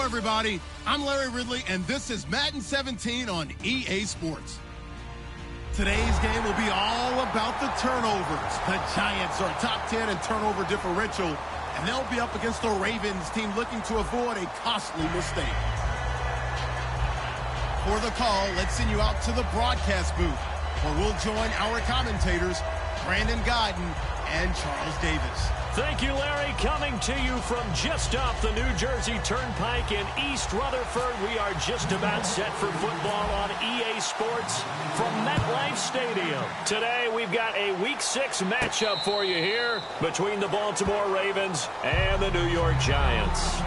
everybody. I'm Larry Ridley, and this is Madden 17 on EA Sports. Today's game will be all about the turnovers. The Giants are top 10 in turnover differential, and they'll be up against the Ravens team looking to avoid a costly mistake. For the call, let's send you out to the broadcast booth, where we'll join our commentators, Brandon Godden and Charles Davis. Thank you, Larry. Coming to you from just off the New Jersey Turnpike in East Rutherford, we are just about set for football on EA Sports from MetLife Stadium. Today, we've got a Week 6 matchup for you here between the Baltimore Ravens and the New York Giants.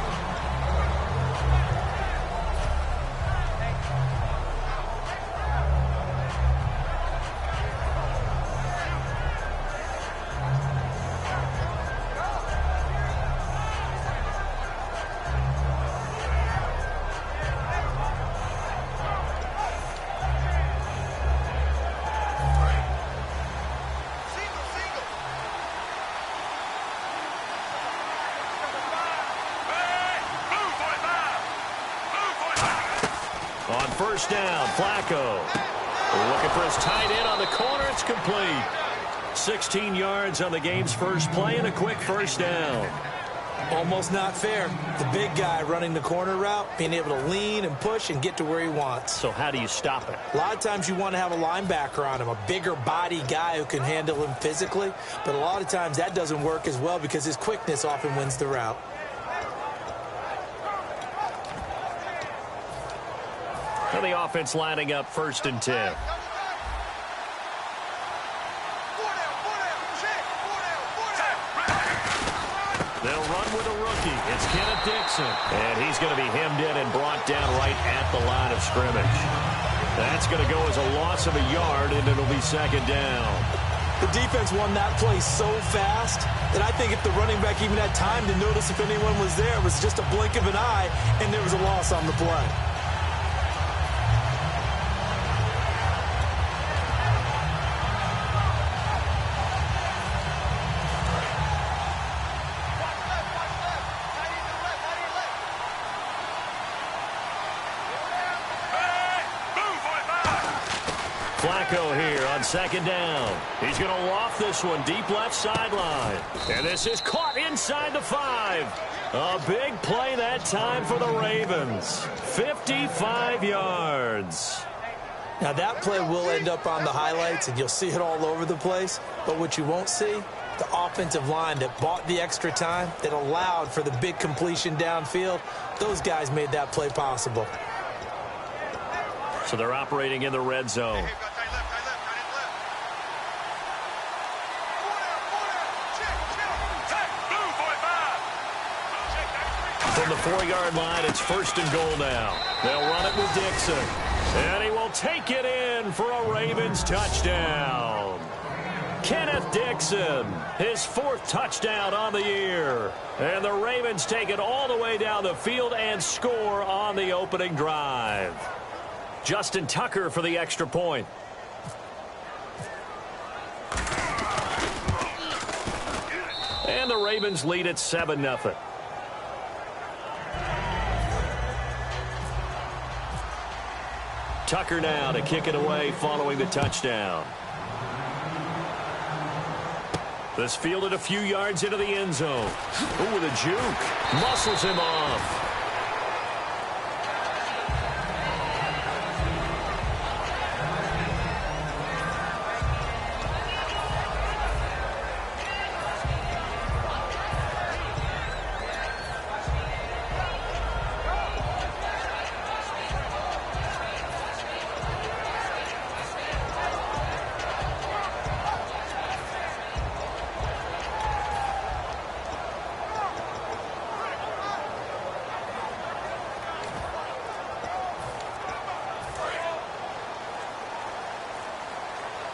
On first down, Flacco. Looking for his tight end on the corner. It's complete. 16 yards on the game's first play and a quick first down. Almost not fair. The big guy running the corner route, being able to lean and push and get to where he wants. So how do you stop it? A lot of times you want to have a linebacker on him, a bigger body guy who can handle him physically. But a lot of times that doesn't work as well because his quickness often wins the route. And the offense lining up 1st and 10. They'll run with a rookie. It's Kenneth Dixon. And he's going to be hemmed in and brought down right at the line of scrimmage. That's going to go as a loss of a yard, and it'll be 2nd down. The defense won that play so fast that I think if the running back even had time to notice if anyone was there, it was just a blink of an eye, and there was a loss on the play. Flacco here on 2nd down. He's going to loft this one deep left sideline. And this is caught inside the 5. A big play that time for the Ravens. 55 yards. Now that play will end up on the highlights and you'll see it all over the place. But what you won't see, the offensive line that bought the extra time, that allowed for the big completion downfield, those guys made that play possible. So they're operating in the red zone. From the 4-yard line, it's 1st and goal now. They'll run it with Dixon. And he will take it in for a Ravens touchdown. Kenneth Dixon, his 4th touchdown on the year. And the Ravens take it all the way down the field and score on the opening drive. Justin Tucker for the extra point. And the Ravens lead at 7-0. Tucker now to kick it away following the touchdown. This fielded a few yards into the end zone. Ooh, with a juke. Muscles him off.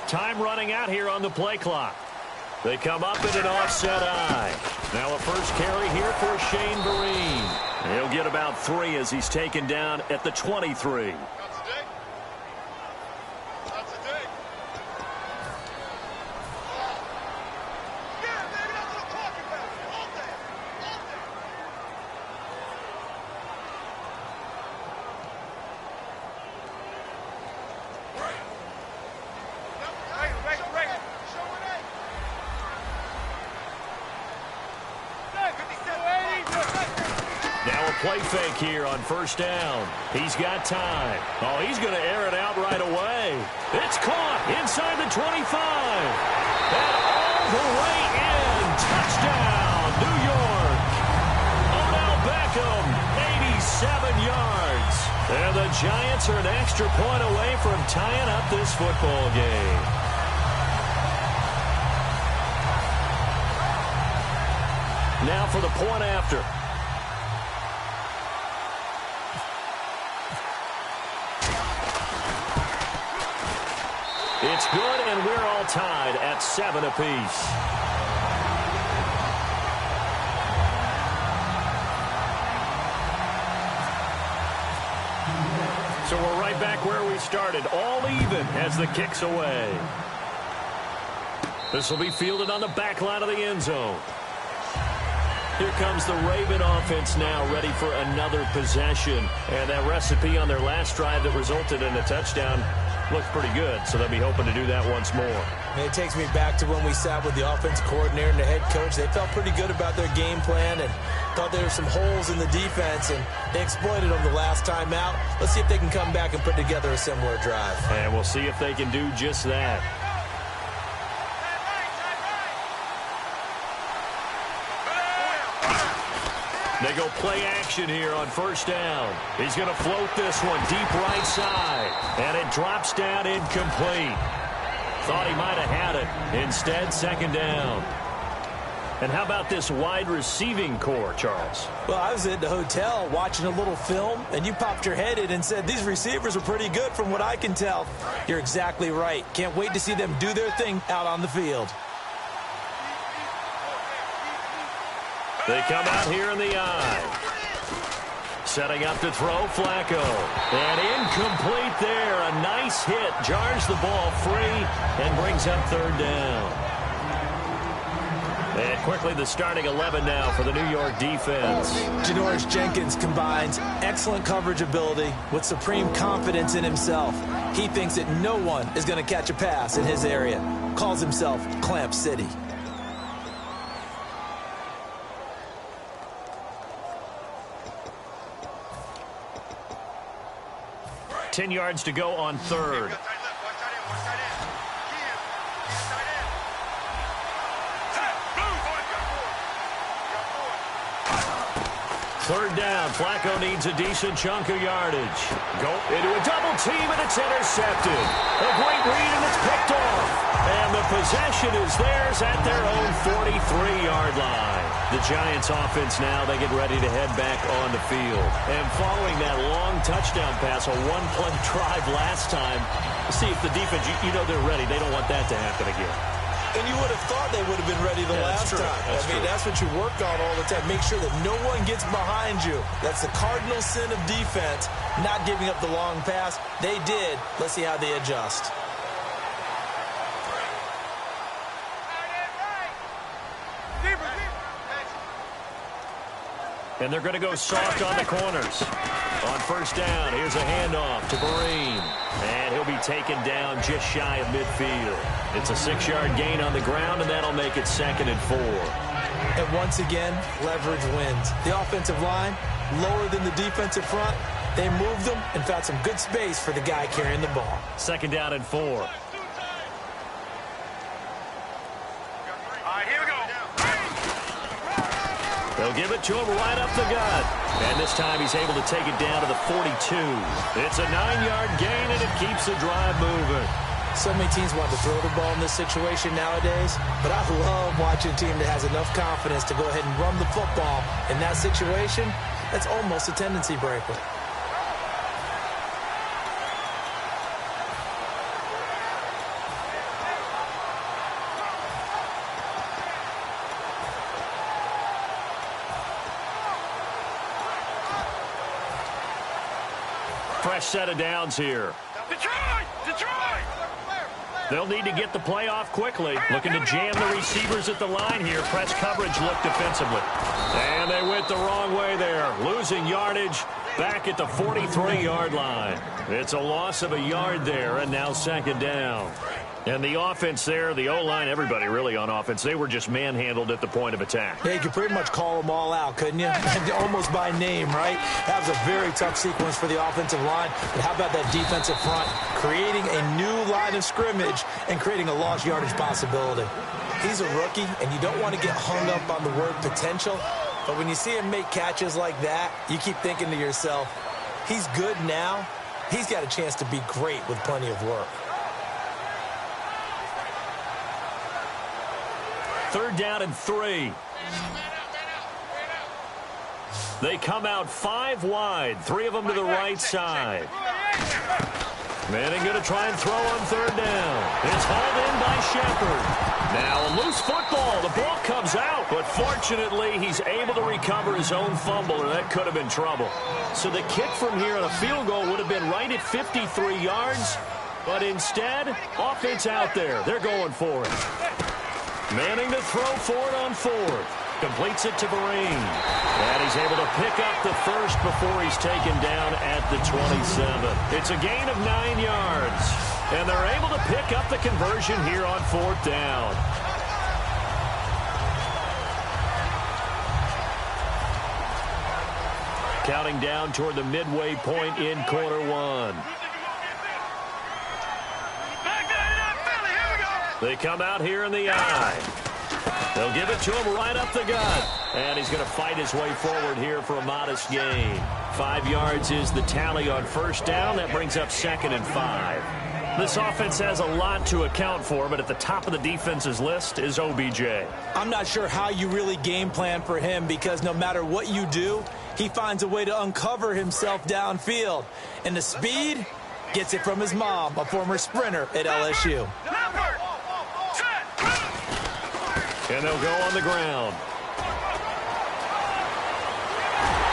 Time running out here on the play clock. They come up in an offset eye. Now a first carry here for Shane Vereen. He'll get about 3 as he's taken down at the 23. play fake here on first down. He's got time. Oh, he's going to air it out right away. It's caught inside the 25. And all the way in. Touchdown, New York. Odell Beckham, 87 yards. And the Giants are an extra point away from tying up this football game. Now for the point after. It's good, and we're all tied at 7 apiece. So we're right back where we started, all even as the kick's away. This will be fielded on the back line of the end zone. Here comes the Raven offense now, ready for another possession. And that recipe on their last drive that resulted in a touchdown looks pretty good, so they'll be hoping to do that once more. It takes me back to when we sat with the offense coordinator and the head coach. They felt pretty good about their game plan and thought there were some holes in the defense, and they exploited them the last time out. Let's see if they can come back and put together a similar drive. And we'll see if they can do just that. They go play action here on first down. He's going to float this one deep right side. And it drops down incomplete. Thought he might have had it. Instead, second down. And how about this wide receiving core, Charles? Well, I was at the hotel watching a little film, and you popped your head in and said, these receivers are pretty good from what I can tell. You're exactly right. Can't wait to see them do their thing out on the field. They come out here in the eye. Setting up to throw, Flacco. And incomplete there. A nice hit. Jars the ball free and brings up third down. And quickly the starting 11 now for the New York defense. Janoris Jenkins combines excellent coverage ability with supreme confidence in himself. He thinks that no one is going to catch a pass in his area. Calls himself Clamp City. Ten yards to go on third. Third down. Flacco needs a decent chunk of yardage. Go into a double team, and it's intercepted. A great read, and it's picked off. And the possession is theirs at their own 43-yard line. The Giants offense now, they get ready to head back on the field. And following that long touchdown pass, a one-play drive last time, see if the defense, you know they're ready. They don't want that to happen again. And you would have thought they would have been ready the last time. That's what you work on all the time. Make sure that no one gets behind you. That's the cardinal sin of defense, not giving up the long pass. They did. Let's see how they adjust. And they're going to go soft on the corners. On first down, here's a handoff to Barine. And he'll be taken down just shy of midfield. It's a 6-yard gain on the ground, and that'll make it 2nd and 4. And once again, leverage wins. The offensive line, lower than the defensive front. They moved them and found some good space for the guy carrying the ball. 2nd down and 4. All right, here we go. They'll give it to him right up the gut. And this time he's able to take it down to the 42. It's a 9-yard gain, and it keeps the drive moving. So many teams want to throw the ball in this situation nowadays, but I love watching a team that has enough confidence to go ahead and run the football. In that situation, that's almost a tendency breaker. Fresh set of downs here. Detroit! Detroit! They'll need to get the play off quickly. Looking to jam the receivers at the line here. Press coverage look defensively. And they went the wrong way there. Losing yardage back at the 43-yard line. It's a loss of a yard there, and now 2nd down. And the offense there, the O-line, everybody really on offense, they were just manhandled at the point of attack. Yeah, you could pretty much call them all out, couldn't you? Almost by name, right? That was a very tough sequence for the offensive line. But how about that defensive front? Creating a new line of scrimmage and creating a lost yardage possibility. He's a rookie, and you don't want to get hung up on the word potential. But when you see him make catches like that, you keep thinking to yourself, he's good now. He's got a chance to be great with plenty of work. 3rd down and 3. They come out 5 wide, 3 of them to the right side. Manning going to try and throw on 3rd down. It's hauled in by Shepard. Now a loose football. The ball comes out, but fortunately he's able to recover his own fumble, or that could have been trouble. So the kick from here on a field goal would have been right at 53 yards, but instead, offense out there. They're going for it. Manning to throw for it on 4th. Completes it to Vereen. And he's able to pick up the first before he's taken down at the 27. It's a gain of 9 yards. And they're able to pick up the conversion here on 4th down. Counting down toward the midway point in quarter 1. They come out here in the eye. They'll give it to him right up the gut. And he's going to fight his way forward here for a modest gain. 5 yards is the tally on 1st down. That brings up 2nd and 5. This offense has a lot to account for, but at the top of the defense's list is OBJ. I'm not sure how you really game plan for him, because no matter what you do, he finds a way to uncover himself downfield. And the speed gets it from his mom, a former sprinter at LSU. And they'll go on the ground.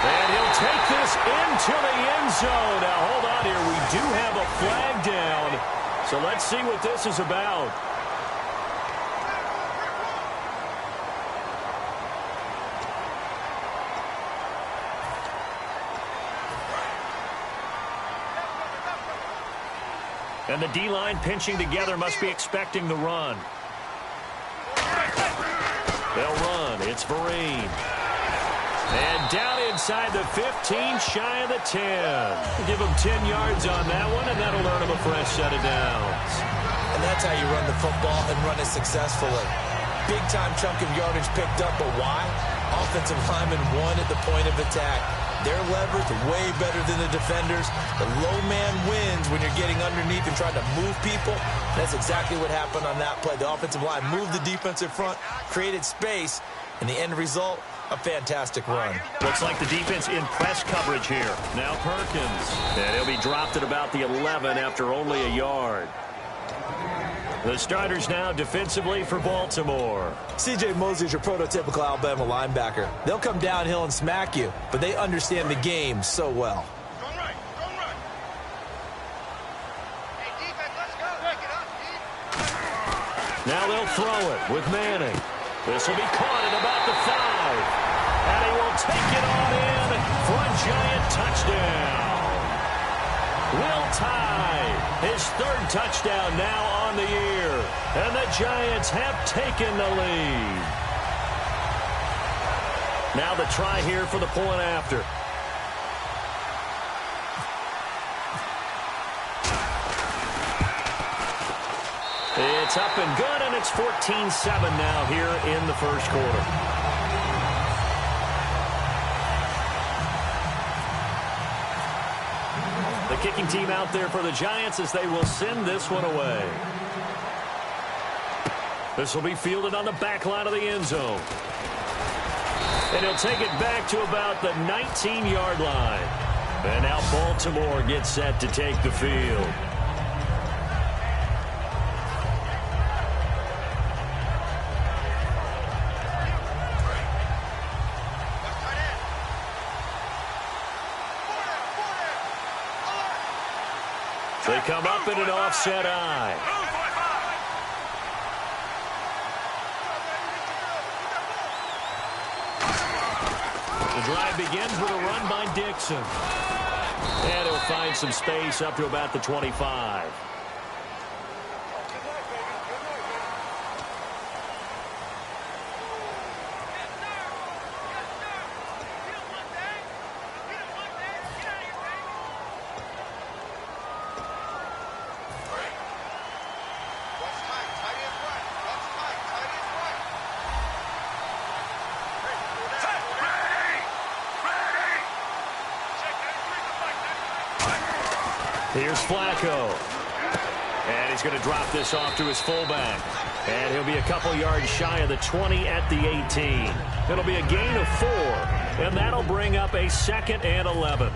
And he'll take this into the end zone. Now, hold on here. We do have a flag down. So let's see what this is about. And the D-line pinching together must be expecting the run. They'll run. It's Vereen. And down inside the 15, shy of the 10. Give him 10 yards on that one, and that'll earn him a fresh set of downs. And that's how you run the football and run it successfully. Big-time chunk of yardage picked up, but why? Offensive linemen won at the point of attack. Their leverage way better than the defenders. The low man wins when you're getting underneath and trying to move people. That's exactly what happened on that play. The offensive line moved the defensive front, created space, and the end result, a fantastic run. Looks like the defense in press coverage here. Now Perkins. And he'll be dropped at about the 11 after only a yard. The starters now defensively for Baltimore. C.J. Mosley's your prototypical Alabama linebacker. They'll come downhill and smack you, but they understand the game so well. Now they'll throw it with Manning. This will be caught at about the 5. And he will take it on in for a giant touchdown. Will Tye, his 3rd touchdown now on the year. And the Giants have taken the lead. Now the try here for the point after. It's up and good, and it's 14-7 now here in the first quarter. The kicking team out there for the Giants as they will send this one away. This will be fielded on the back line of the end zone. And he'll take it back to about the 19-yard line. And now Baltimore gets set to take the field. They come up in an offset eye. The drive begins with a run by Dixon. And he'll find some space up to about the 25. Here's Flacco. And he's going to drop this off to his fullback. And he'll be a couple yards shy of the 20 at the 18. It'll be a gain of 4. And that'll bring up a 2nd and 11.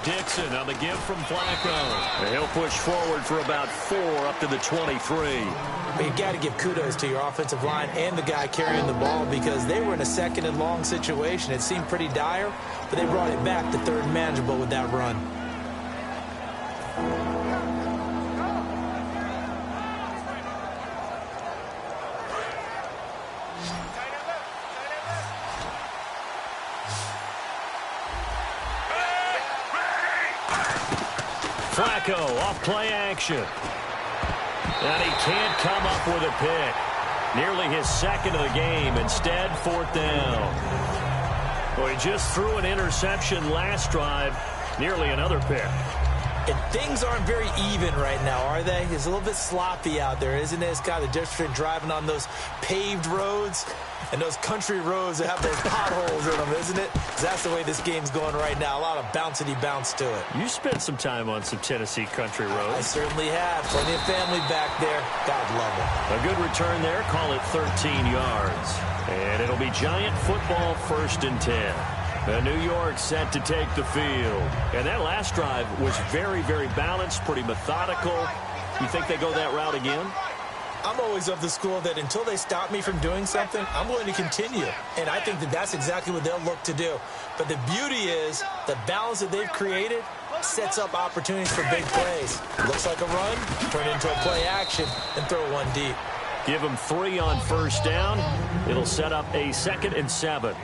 Dixon on the give from Flacco. And he'll push forward for about 4 up to the 23. But you got to give kudos to your offensive line and the guy carrying the ball because they were in a 2nd and long situation. It seemed pretty dire, but they brought it back to 3rd and manageable with that run. Flacco off play action. And he can't come up with a pick. Nearly his 2nd of the game. Instead, 4th down. Well, he just threw an interception last drive. Nearly another pick. And things aren't very even right now, are they? It's a little bit sloppy out there, isn't it? It's kind of the difference between driving on those paved roads and those country roads that have those potholes in them, isn't it? 'Cause that's the way this game's going right now. A lot of bouncy bounce to it. You spent some time on some Tennessee country roads. I certainly have. Plenty of family back there. God love it. A good return there. Call it 13 yards. And it'll be Giant football 1st and 10. New York set to take the field. And that last drive was very, very balanced, pretty methodical. You think they go that route again? I'm always of the school that until they stop me from doing something, I'm going to continue. And I think that that's exactly what they'll look to do. But the beauty is the balance that they've created sets up opportunities for big plays. Looks like a run, turn into a play action, and throw one deep. Give them 3 on 1st down. It'll set up a 2nd and 7.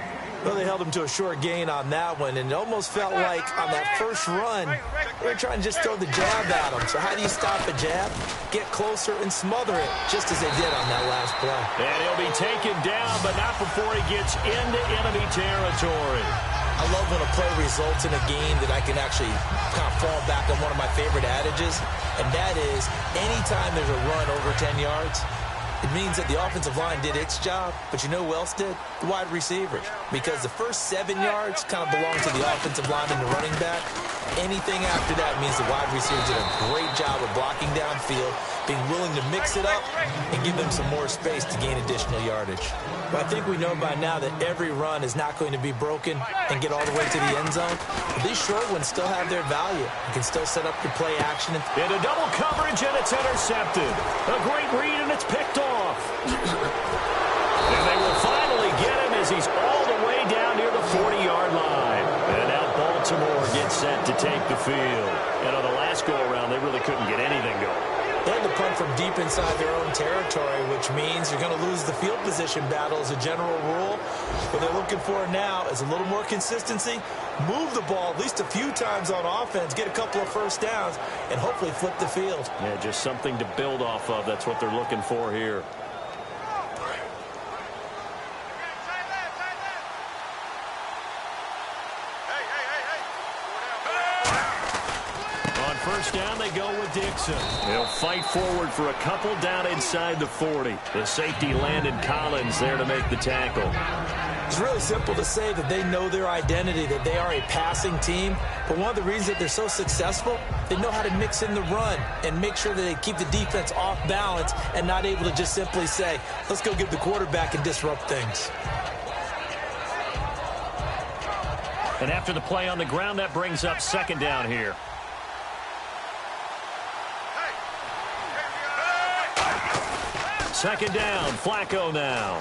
Well, they held him to a short gain on that one, and it almost felt like on that first run, they were trying to just throw the jab at him. So how do you stop a jab? Get closer and smother it, just as they did on that last play. And he'll be taken down, but not before he gets into enemy territory. I love when a play results in a game that I can actually kind of fall back on one of my favorite adages, and that is anytime there's a run over 10 yards, it means that the offensive line did its job, but you know who else did? The wide receivers. Because the first 7 yards kind of belong to the offensive line and the running back. Anything after that means the wide receivers did a great job of blocking downfield, being willing to mix it up, and give them some more space to gain additional yardage. But I think we know by now that every run is not going to be broken and get all the way to the end zone. But these short ones still have their value. You can still set up your play action. Into double coverage, and it's intercepted. A great read, and it's picked off. And they will finally get him as he's all the way down near the 40-yard line. And now Baltimore gets set to take the field. And on the last go-around, they really couldn't get anything going. They had to punt from deep inside their own territory, which means you're going to lose the field position battle as a general rule. What they're looking for now is a little more consistency, move the ball at least a few times on offense, get a couple of first downs, and hopefully flip the field. Yeah, just something to build off of. That's what they're looking for here. First down, they go with Dixon. They'll fight forward for a couple down inside the 40. The safety Landon Collins there to make the tackle. It's really simple to say that they know their identity, that they are a passing team. But one of the reasons that they're so successful, they know how to mix in the run and make sure that they keep the defense off balance and not able to just simply say, let's go get the quarterback and disrupt things. And after the play on the ground, that brings up 2nd down here. Second down, Flacco now.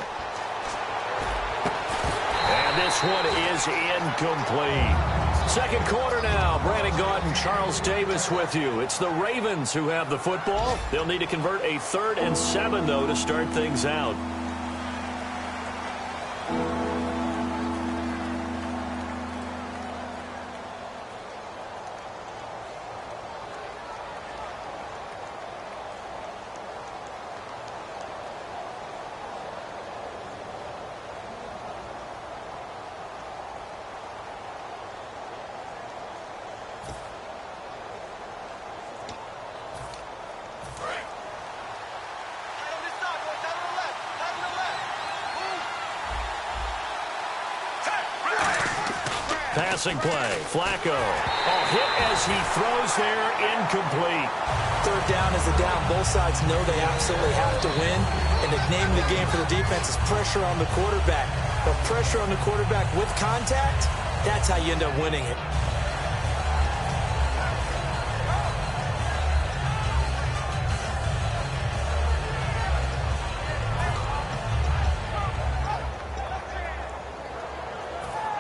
And this one is incomplete. Second quarter now. Brandon Gaudin, Charles Davis with you. It's the Ravens who have the football. They'll need to convert a 3rd and 7, though, to start things out. Passing play. Flacco. Oh, hit as he throws there. Incomplete. Third down is a down. Both sides know they absolutely have to win. And the name of the game for the defense is pressure on the quarterback. But pressure on the quarterback with contact, that's how you end up winning it.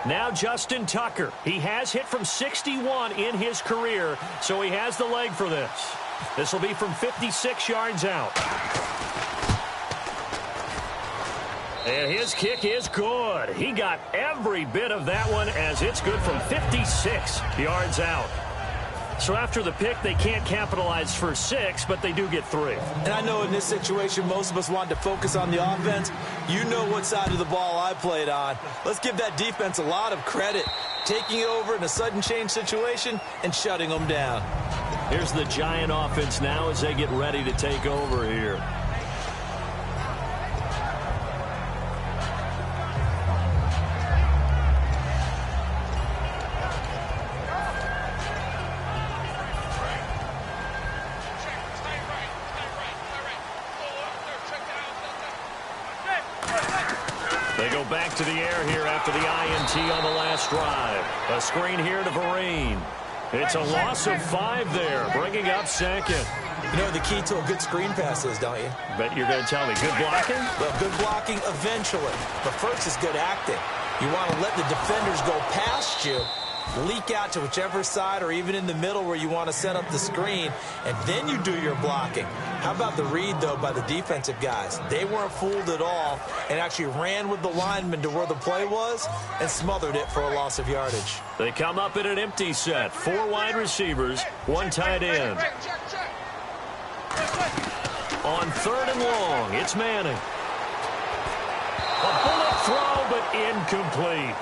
Now Justin Tucker. He has hit from 61 in his career, so he has the leg for this. This will be from 56 yards out. And his kick is good. He got every bit of that one as it's good from 56 yards out. So after the pick, they can't capitalize for 6, but they do get 3. And I know in this situation, most of us wanted to focus on the offense. You know what side of the ball I played on. Let's give that defense a lot of credit. Taking over in a sudden change situation and shutting them down. Here's the Giant offense now as they get ready to take over here. They go back to the air here after the INT on the last drive. A screen here to Vereen. It's a loss of 5 there, bringing up second. You know the key to a good screen pass is, don't you? Bet you're going to tell me. Good blocking? Well, good blocking eventually. But first is good acting. You want to let the defenders go past you, leak out to whichever side or even in the middle where you want to set up the screen, and then you do your blocking. How about the read, though, by the defensive guys? They weren't fooled at all and actually ran with the lineman to where the play was and smothered it for a loss of yardage. They come up in an empty set. 4 wide receivers, 1 tight end. On 3rd and long, it's Manning. A bullet throw, but incomplete.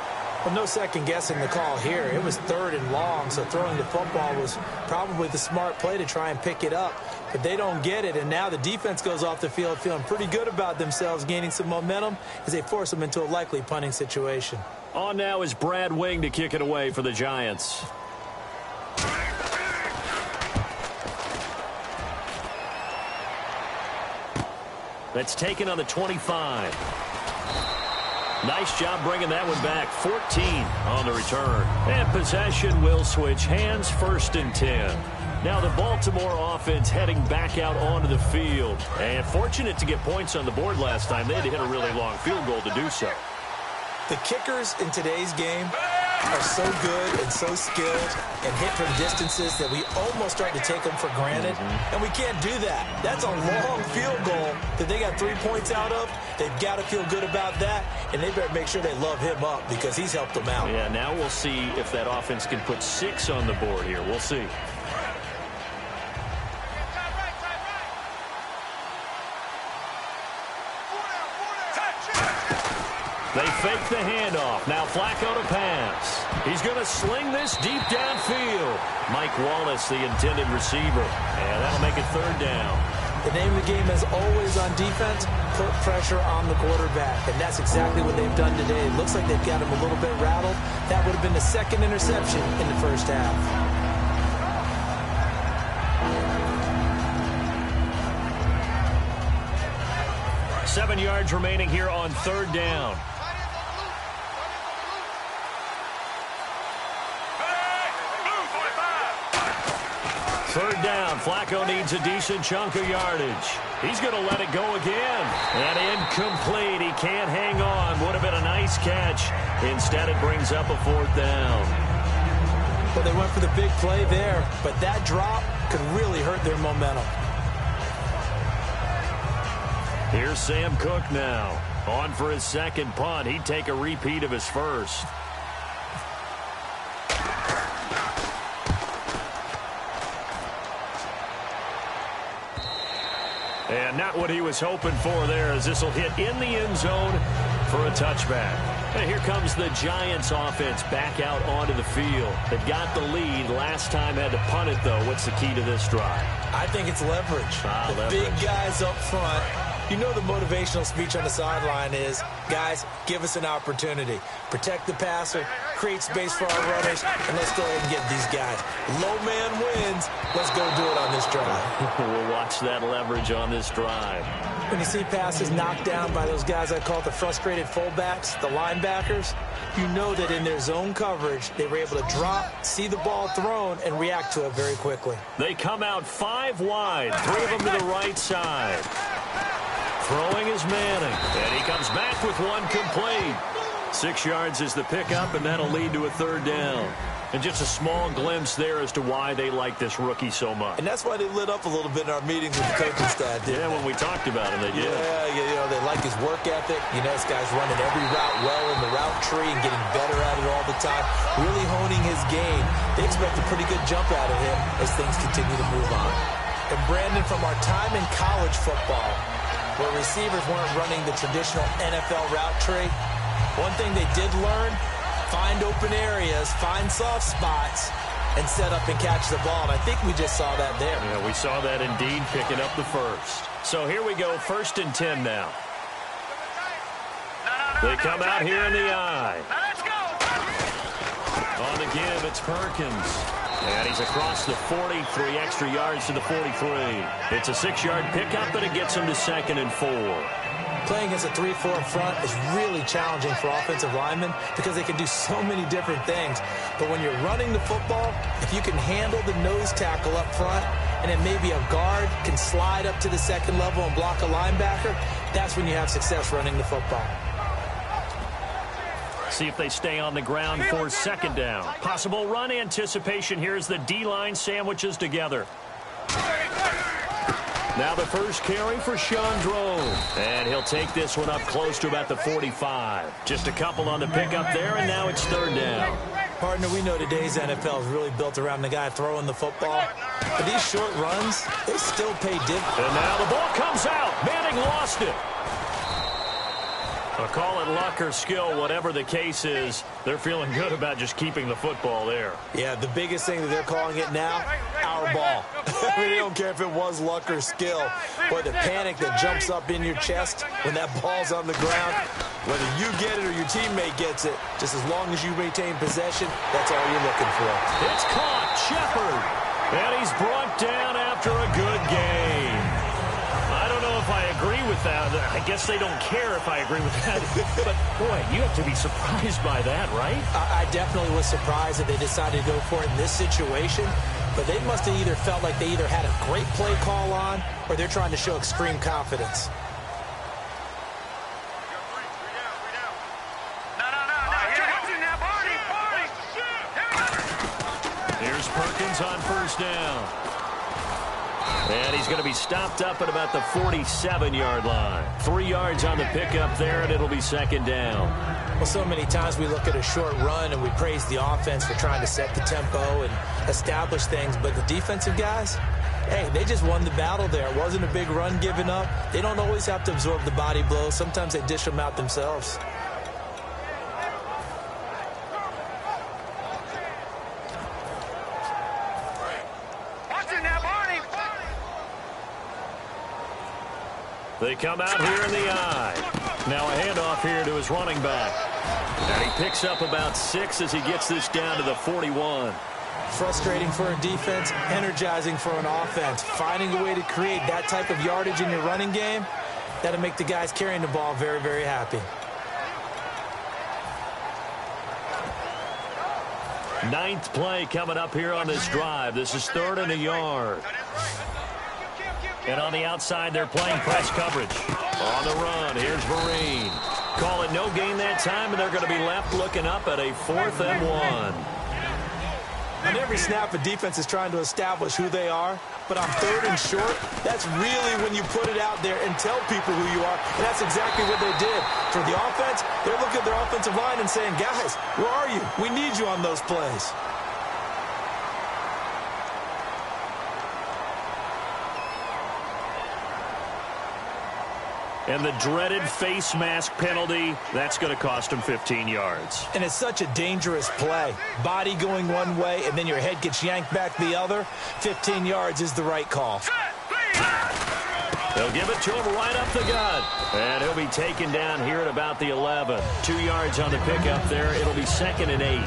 Well, no second guessing the call here. It was 3rd and long, so throwing the football was probably the smart play to try and pick it up. But they don't get it, and now the defense goes off the field feeling pretty good about themselves, gaining some momentum as they force them into a likely punting situation. On now is Brad Wing to kick it away for the Giants. That's taken on the 25. Nice job bringing that one back. 14 on the return. And possession will switch hands, 1st and 10. Now the Baltimore offense heading back out onto the field. And fortunate to get points on the board last time. They had to hit a really long field goal to do so. The kickers in today's game are so good and so skilled and hit from distances that we almost start to take them for granted. And we can't do that. That's a long field goal that they got 3 points out of. They've got to feel good about that, and they better make sure they love him up because he's helped them out. Yeah, now we'll see if that offense can put 6 on the board here. We'll see. They fake the handoff. Now Flacco to pass. He's going to sling this deep downfield. Mike Wallace, the intended receiver. And that'll make it 3rd down. The name of the game is always on defense, put pressure on the quarterback. And that's exactly what they've done today. It looks like they've got him a little bit rattled. That would have been the 2nd interception in the first half. Seven yards remaining here on 3rd down. Third down. Flacco needs a decent chunk of yardage. He's going to let it go again. And incomplete. He can't hang on. Would have been a nice catch. Instead, it brings up a 4th down. Well, they went for the big play there, but that drop could really hurt their momentum. Here's Sam Cook now. On for his 2nd punt. He'd take a repeat of his first. And not what he was hoping for there, as this will hit in the end zone for a touchback. And here comes the Giants offense back out onto the field. They've got the lead. Last time had to punt it, though. What's the key to this drive? I think it's leverage. Leverage. Big guys up front You know the motivational speech on the sideline is, guys, give us an opportunity. Protect the passer, create space for our runners, and let's go ahead and get these guys. Low man wins. Let's go do it on this drive. We'll watch that leverage on this drive. When you see passes knocked down by those guys I call the frustrated fullbacks, the linebackers, you know that in their zone coverage, they were able to drop, see the ball thrown, and react to it very quickly. They come out 5 wide, 3 of them to the right side. Throwing is Manning, and he comes back with 1 complete. 6 yards is the pickup, and that'll lead to a 3rd down. And just a small glimpse there as to why they like this rookie so much. And that's why they lit up a little bit in our meetings with the coaching staff. Yeah, when we talked about him, they did. Yeah, they like his work ethic. You know, this guy's running every route well in the route tree and getting better at it all the time, really honing his game. They expect a pretty good jump out of him as things continue to move on. And Brandon, from our time in college football, where receivers weren't running the traditional NFL route tree, one thing they did learn: find open areas, find soft spots, and set up and catch the ball. And I think we just saw that there. Yeah, we saw that indeed, picking up the first. So here we go, 1st and 10 now. They come out here in the eye. On the give, it's Perkins. And he's across the 40, 3 extra yards to the 43. It's a 6-yard pickup, and it gets him to 2nd and 4. Playing against a 3-4 front is really challenging for offensive linemen because they can do so many different things. But when you're running the football, if you can handle the nose tackle up front, and then maybe a guard can slide up to the 2nd level and block a linebacker, that's when you have success running the football. See if they stay on the ground for 2nd down. Possible run anticipation here as the D-line sandwiches together. Now the first carry for Chandro. And he'll take this one up close to about the 45. Just a couple on the pickup there, and now it's 3rd down. Partner, we know today's NFL is really built around the guy throwing the football. But these short runs, they still pay dividends. And now the ball comes out. Manning lost it. I'll call it luck or skill, whatever the case is. They're feeling good about just keeping the football there. Yeah, the biggest thing that they're calling it now, our ball. I mean, they don't care if it was luck or skill. Boy, the panic that jumps up in your chest when that ball's on the ground, whether you get it or your teammate gets it, just as long as you maintain possession, that's all you're looking for. It's caught, Shepard. And he's brought down after a good game. I don't know if I agree with that. I guess they don't care if I agree with that. But, boy, you have to be surprised by that, right? I definitely was surprised that they decided to go for it in this situation. But they must have either felt like they either had a great play call on or they're trying to show extreme confidence. Here's Perkins on 1st down. And he's going to be stopped up at about the 47-yard line. 3 yards on the pickup there, and it'll be 2nd down. Well, so many times we look at a short run and we praise the offense for trying to set the tempo and establish things. But the defensive guys, hey, they just won the battle there. It wasn't a big run given up. They don't always have to absorb the body blows. Sometimes they dish them out themselves. They come out here in the eye. Now a handoff here to his running back. And he picks up about 6 as he gets this down to the 41. Frustrating for a defense, energizing for an offense. Finding a way to create that type of yardage in your running game, that'll make the guys carrying the ball very, very happy. 9th play coming up here on this drive. This is 3rd and a yard. And on the outside, they're playing press coverage. On the run, here's Vereen. Call it no gain that time, and they're going to be left looking up at a 4th and 1. On every snap, a defense is trying to establish who they are. But on 3rd and short, that's really when you put it out there and tell people who you are. And that's exactly what they did. For the offense, they're looking at their offensive line and saying, guys, where are you? We need you on those plays. And the dreaded face mask penalty, that's going to cost him 15 yards. And it's such a dangerous play. Body going one way, and then your head gets yanked back the other. 15 yards is the right call. They'll give it to him right up the gut. And he'll be taken down here at about the 11. 2 yards on the pickup there. It'll be 2nd and 8.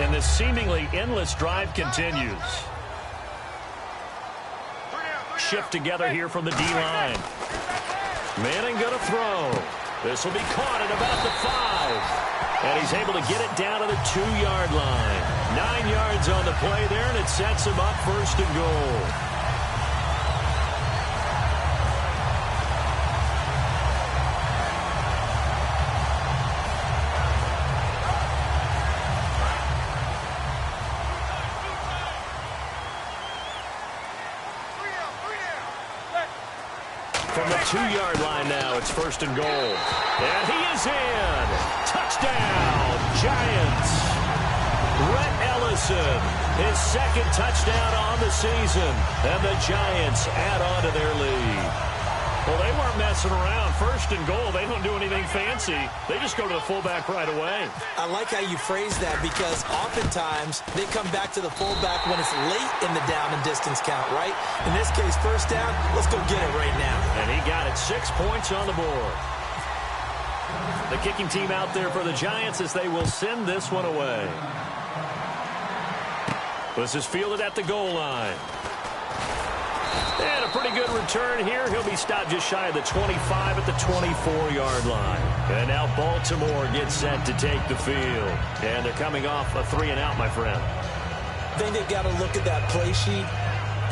And this seemingly endless drive continues. Shift together here from the D-line. Manning going to throw. This will be caught at about the 5. And he's able to get it down to the 2-yard line. 9 yards on the play there, and it sets him up 1st and goal. From the 2-yard line now, it's 1st and goal. And he is in. Touchdown, Giants. Rhett Ellison, his 2nd touchdown on the season. And the Giants add on to their lead. Well, they weren't messing around. 1st and goal, they don't do anything fancy. They just go to the fullback right away. I like how you phrase that because oftentimes they come back to the fullback when it's late in the down and distance count, right? In this case, 1st down, let's go get it right now. And he got it. 6 points on the board. The kicking team out there for the Giants as they will send this one away. This is fielded at the goal line. And a pretty good return here. He'll be stopped just shy of the 25 at the 24-yard line. And now Baltimore gets set to take the field. And they're coming off a 3-and-out, my friend. I think they've got to look at that play sheet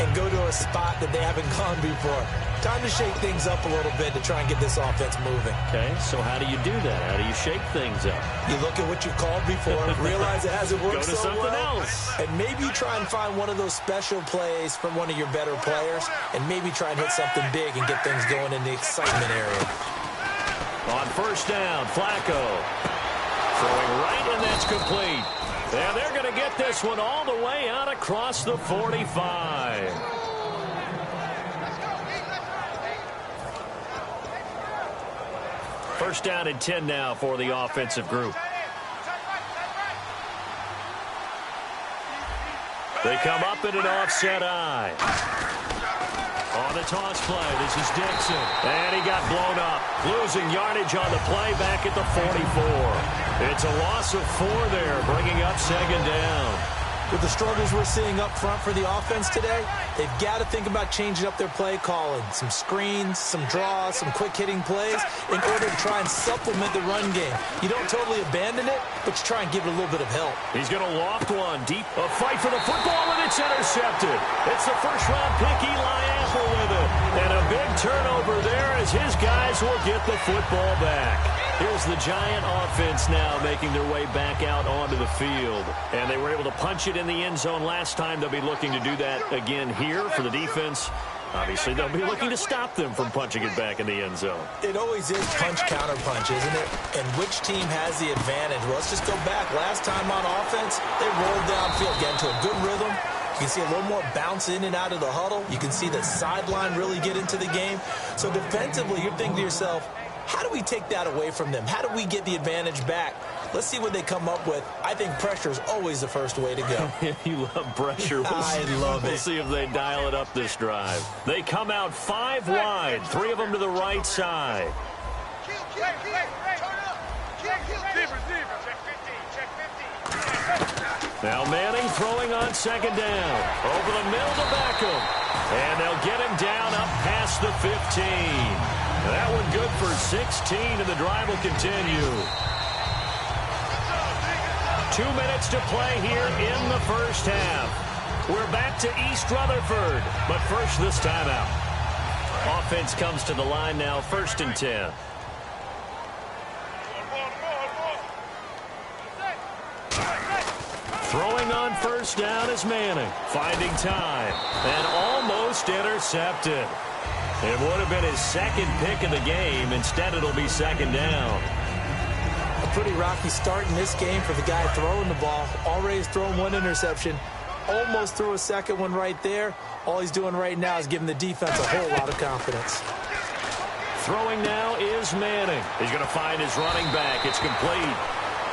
and go to a spot that they haven't gone before. Time to shake things up a little bit to try and get this offense moving. Okay, so how do you do that? How do you shake things up? You look at what you've called before, realize it hasn't worked so well. Go to something else. And maybe you try and find one of those special plays from one of your better players, and maybe try and hit something big and get things going in the excitement area. On 1st down, Flacco. Throwing right, and that's complete. And they're going to get this one all the way out across the 45. First down and 10 now for the offensive group. They come up in an offset eye. On the toss play, this is Dixon. And he got blown up. Losing yardage on the play back at the 44. It's a loss of 4 there, bringing up 2nd down. With the struggles we're seeing up front for the offense today, they've got to think about changing up their play calling. Some screens, some draws, some quick-hitting plays in order to try and supplement the run game. You don't totally abandon it, but you try and give it a little bit of help. He's going to loft one deep. A fight for the football, and it's intercepted. It's the first-round pick, Eli Apple with it. And a big turnover there as his guys will get the football back. Here's the Giant offense now making their way back out onto the field. And they were able to punch it in the end zone last time. They'll be looking to do that again here for the defense. Obviously, they'll be looking to stop them from punching it back in the end zone. It always is punch-counter-punch, isn't it? And which team has the advantage? Well, let's just go back. Last time on offense, they rolled downfield, get into a good rhythm. You can see a little more bounce in and out of the huddle. You can see the sideline really get into the game. So defensively, you're thinking to yourself, how do we take that away from them? How do we get the advantage back? Let's see what they come up with. I think pressure is always the first way to go. You love pressure. I love it. We'll see if they dial it up this drive. They come out 5 wide, 3 of them to the right side. Now Manning throwing on 2nd down. Over the middle to Beckham. And they'll get him down up past the 15. That one good for 16, and the drive will continue. 2 minutes to play here in the first half. We're back to East Rutherford, but first this timeout. Offense comes to the line now, 1st and 10. Throwing on 1st down is Manning, finding time, and almost intercepted. It would have been his 2nd pick of the game. Instead, it'll be 2nd down. A pretty rocky start in this game for the guy throwing the ball. Already has thrown 1 interception. Almost threw a 2nd one right there. All he's doing right now is giving the defense a whole lot of confidence. Throwing now is Manning. He's going to find his running back. It's complete.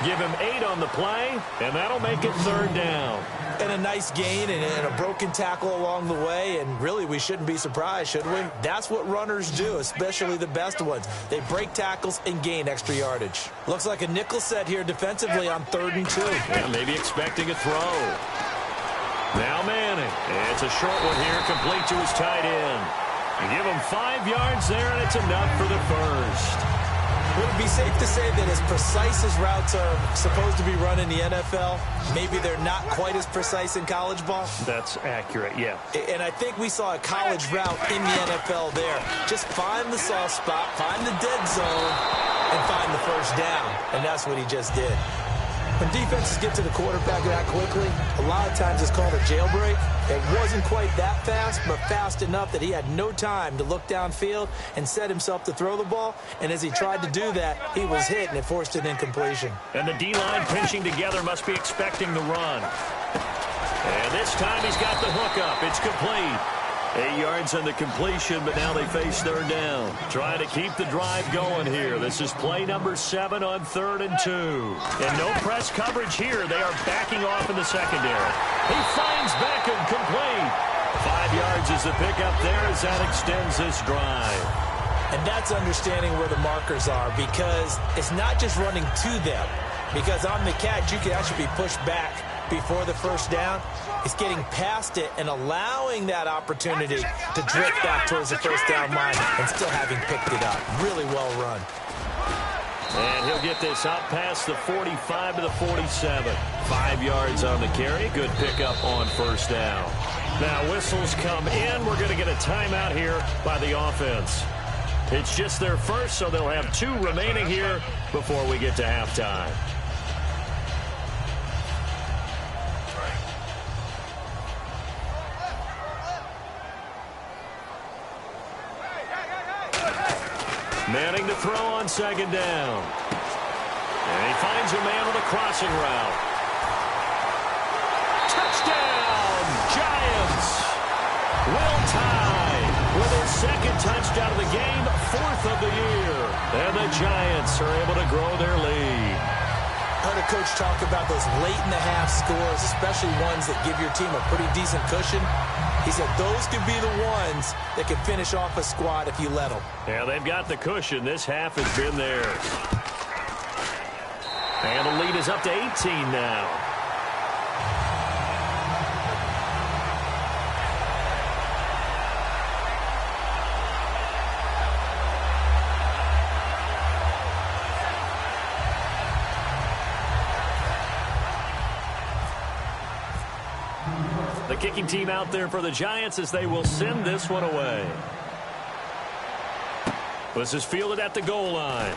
Give him 8 on the play, and that'll make it 3rd down. And a nice gain and a broken tackle along the way, and really we shouldn't be surprised, should we? That's what runners do, especially the best ones. They break tackles and gain extra yardage. Looks like a nickel set here defensively on 3rd and 2. Yeah, maybe expecting a throw. Now Manning. It's a short one here, complete to his tight end. You give him 5 yards there, and it's enough for the first. Would it be safe to say that as precise as routes are supposed to be run in the NFL, maybe they're not quite as precise in college ball? That's accurate, yeah. And I think we saw a college route in the NFL there. Just find the soft spot, find the dead zone, and find the first down. And that's what he just did. When defenses get to the quarterback that quickly, a lot of times it's called a jailbreak. It wasn't quite that fast, but fast enough that he had no time to look downfield and set himself to throw the ball. And as he tried to do that, he was hit, and it forced an incompletion. And the D-line pinching together must be expecting the run. And this time he's got the hook up. It's complete. 8 yards on the completion, but now they face 3rd down. Trying to keep the drive going here. This is play number 7 on 3rd and 2. And no press coverage here. They are backing off in the secondary. He finds Beckham complete. 5 yards is the pickup there as that extends this drive. And that's understanding where the markers are, because it's not just running to them. Because on the catch, you can actually be pushed back before the first down. It's getting past it and allowing that opportunity to drift back towards the first down line and still having picked it up. Really well run. And he'll get this up past the 45 to the 47. 5 yards on the carry. Good pickup on first down. Now whistles come in. We're going to get a timeout here by the offense. It's just their first, so they'll have 2 remaining here before we get to halftime. Manning to throw on 2nd down. And he finds a man with a crossing route. Touchdown, Giants. Will tie with his 2nd touchdown of the game, 4th of the year. And the Giants are able to grow their lead. I heard a coach talk about those late-in-the-half scores, especially ones that give your team a pretty decent cushion. He said those could be the ones that can finish off a squad if you let them. Yeah, they've got the cushion. This half has been theirs. And the lead is up to 18 now. The kicking team out there for the Giants as they will send this one away. This is fielded at the goal line.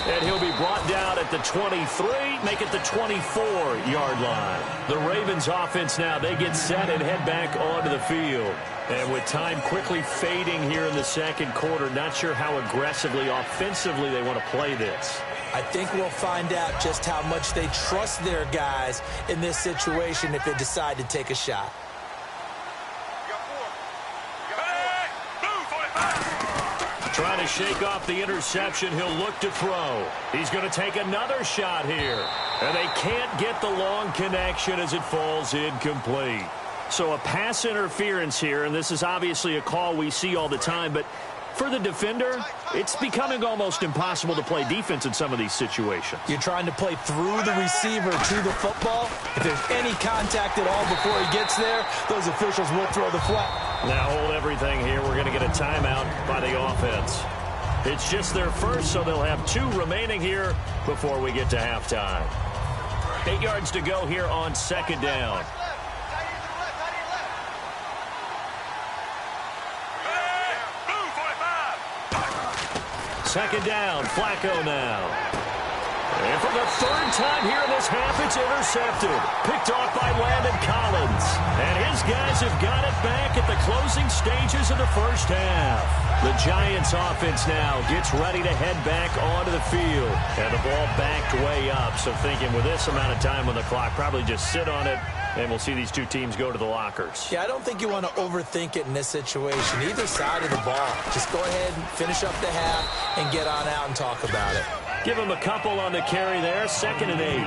And he'll be brought down at the 23, make it the 24-yard line. The Ravens offense now, they get set and head back onto the field. And with time quickly fading here in the 2nd quarter, not sure how aggressively, offensively they want to play this. I think we'll find out just how much they trust their guys in this situation if they decide to take a shot. Trying to shake off the interception, he'll look to throw. He's going to take another shot here. And they can't get the long connection as it falls incomplete. So a pass interference here, and this is obviously a call we see all the time, but for the defender, it's becoming almost impossible to play defense in some of these situations. You're trying to play through the receiver to the football. If there's any contact at all before he gets there, those officials will throw the flag. Now hold everything here. We're going to get a timeout by the offense. It's just their first, so they'll have 2 remaining here before we get to halftime. 8 yards to go here on 2nd down. Second down, Flacco now. And for the 3rd time here in this half, it's intercepted. Picked off by Landon Collins. And his guys have got it back at the closing stages of the first half. The Giants offense now gets ready to head back onto the field. And the ball backed way up. So thinking with this amount of time on the clock, probably just sit on it. And we'll see these 2 teams go to the lockers. Yeah, I don't think you want to overthink it in this situation. Either side of the ball. Just go ahead and finish up the half and get on out and talk about it. Give him a couple on the carry there, 2nd and 8.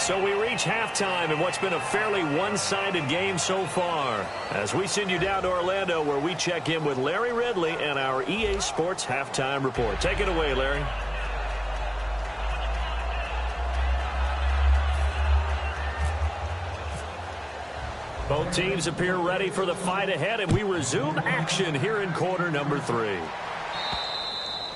So we reach halftime in what's been a fairly one-sided game so far. As we send you down to Orlando, where we check in with Larry Ridley and our EA Sports Halftime Report. Take it away, Larry. Both teams appear ready for the fight ahead, and we resume action here in quarter number 3.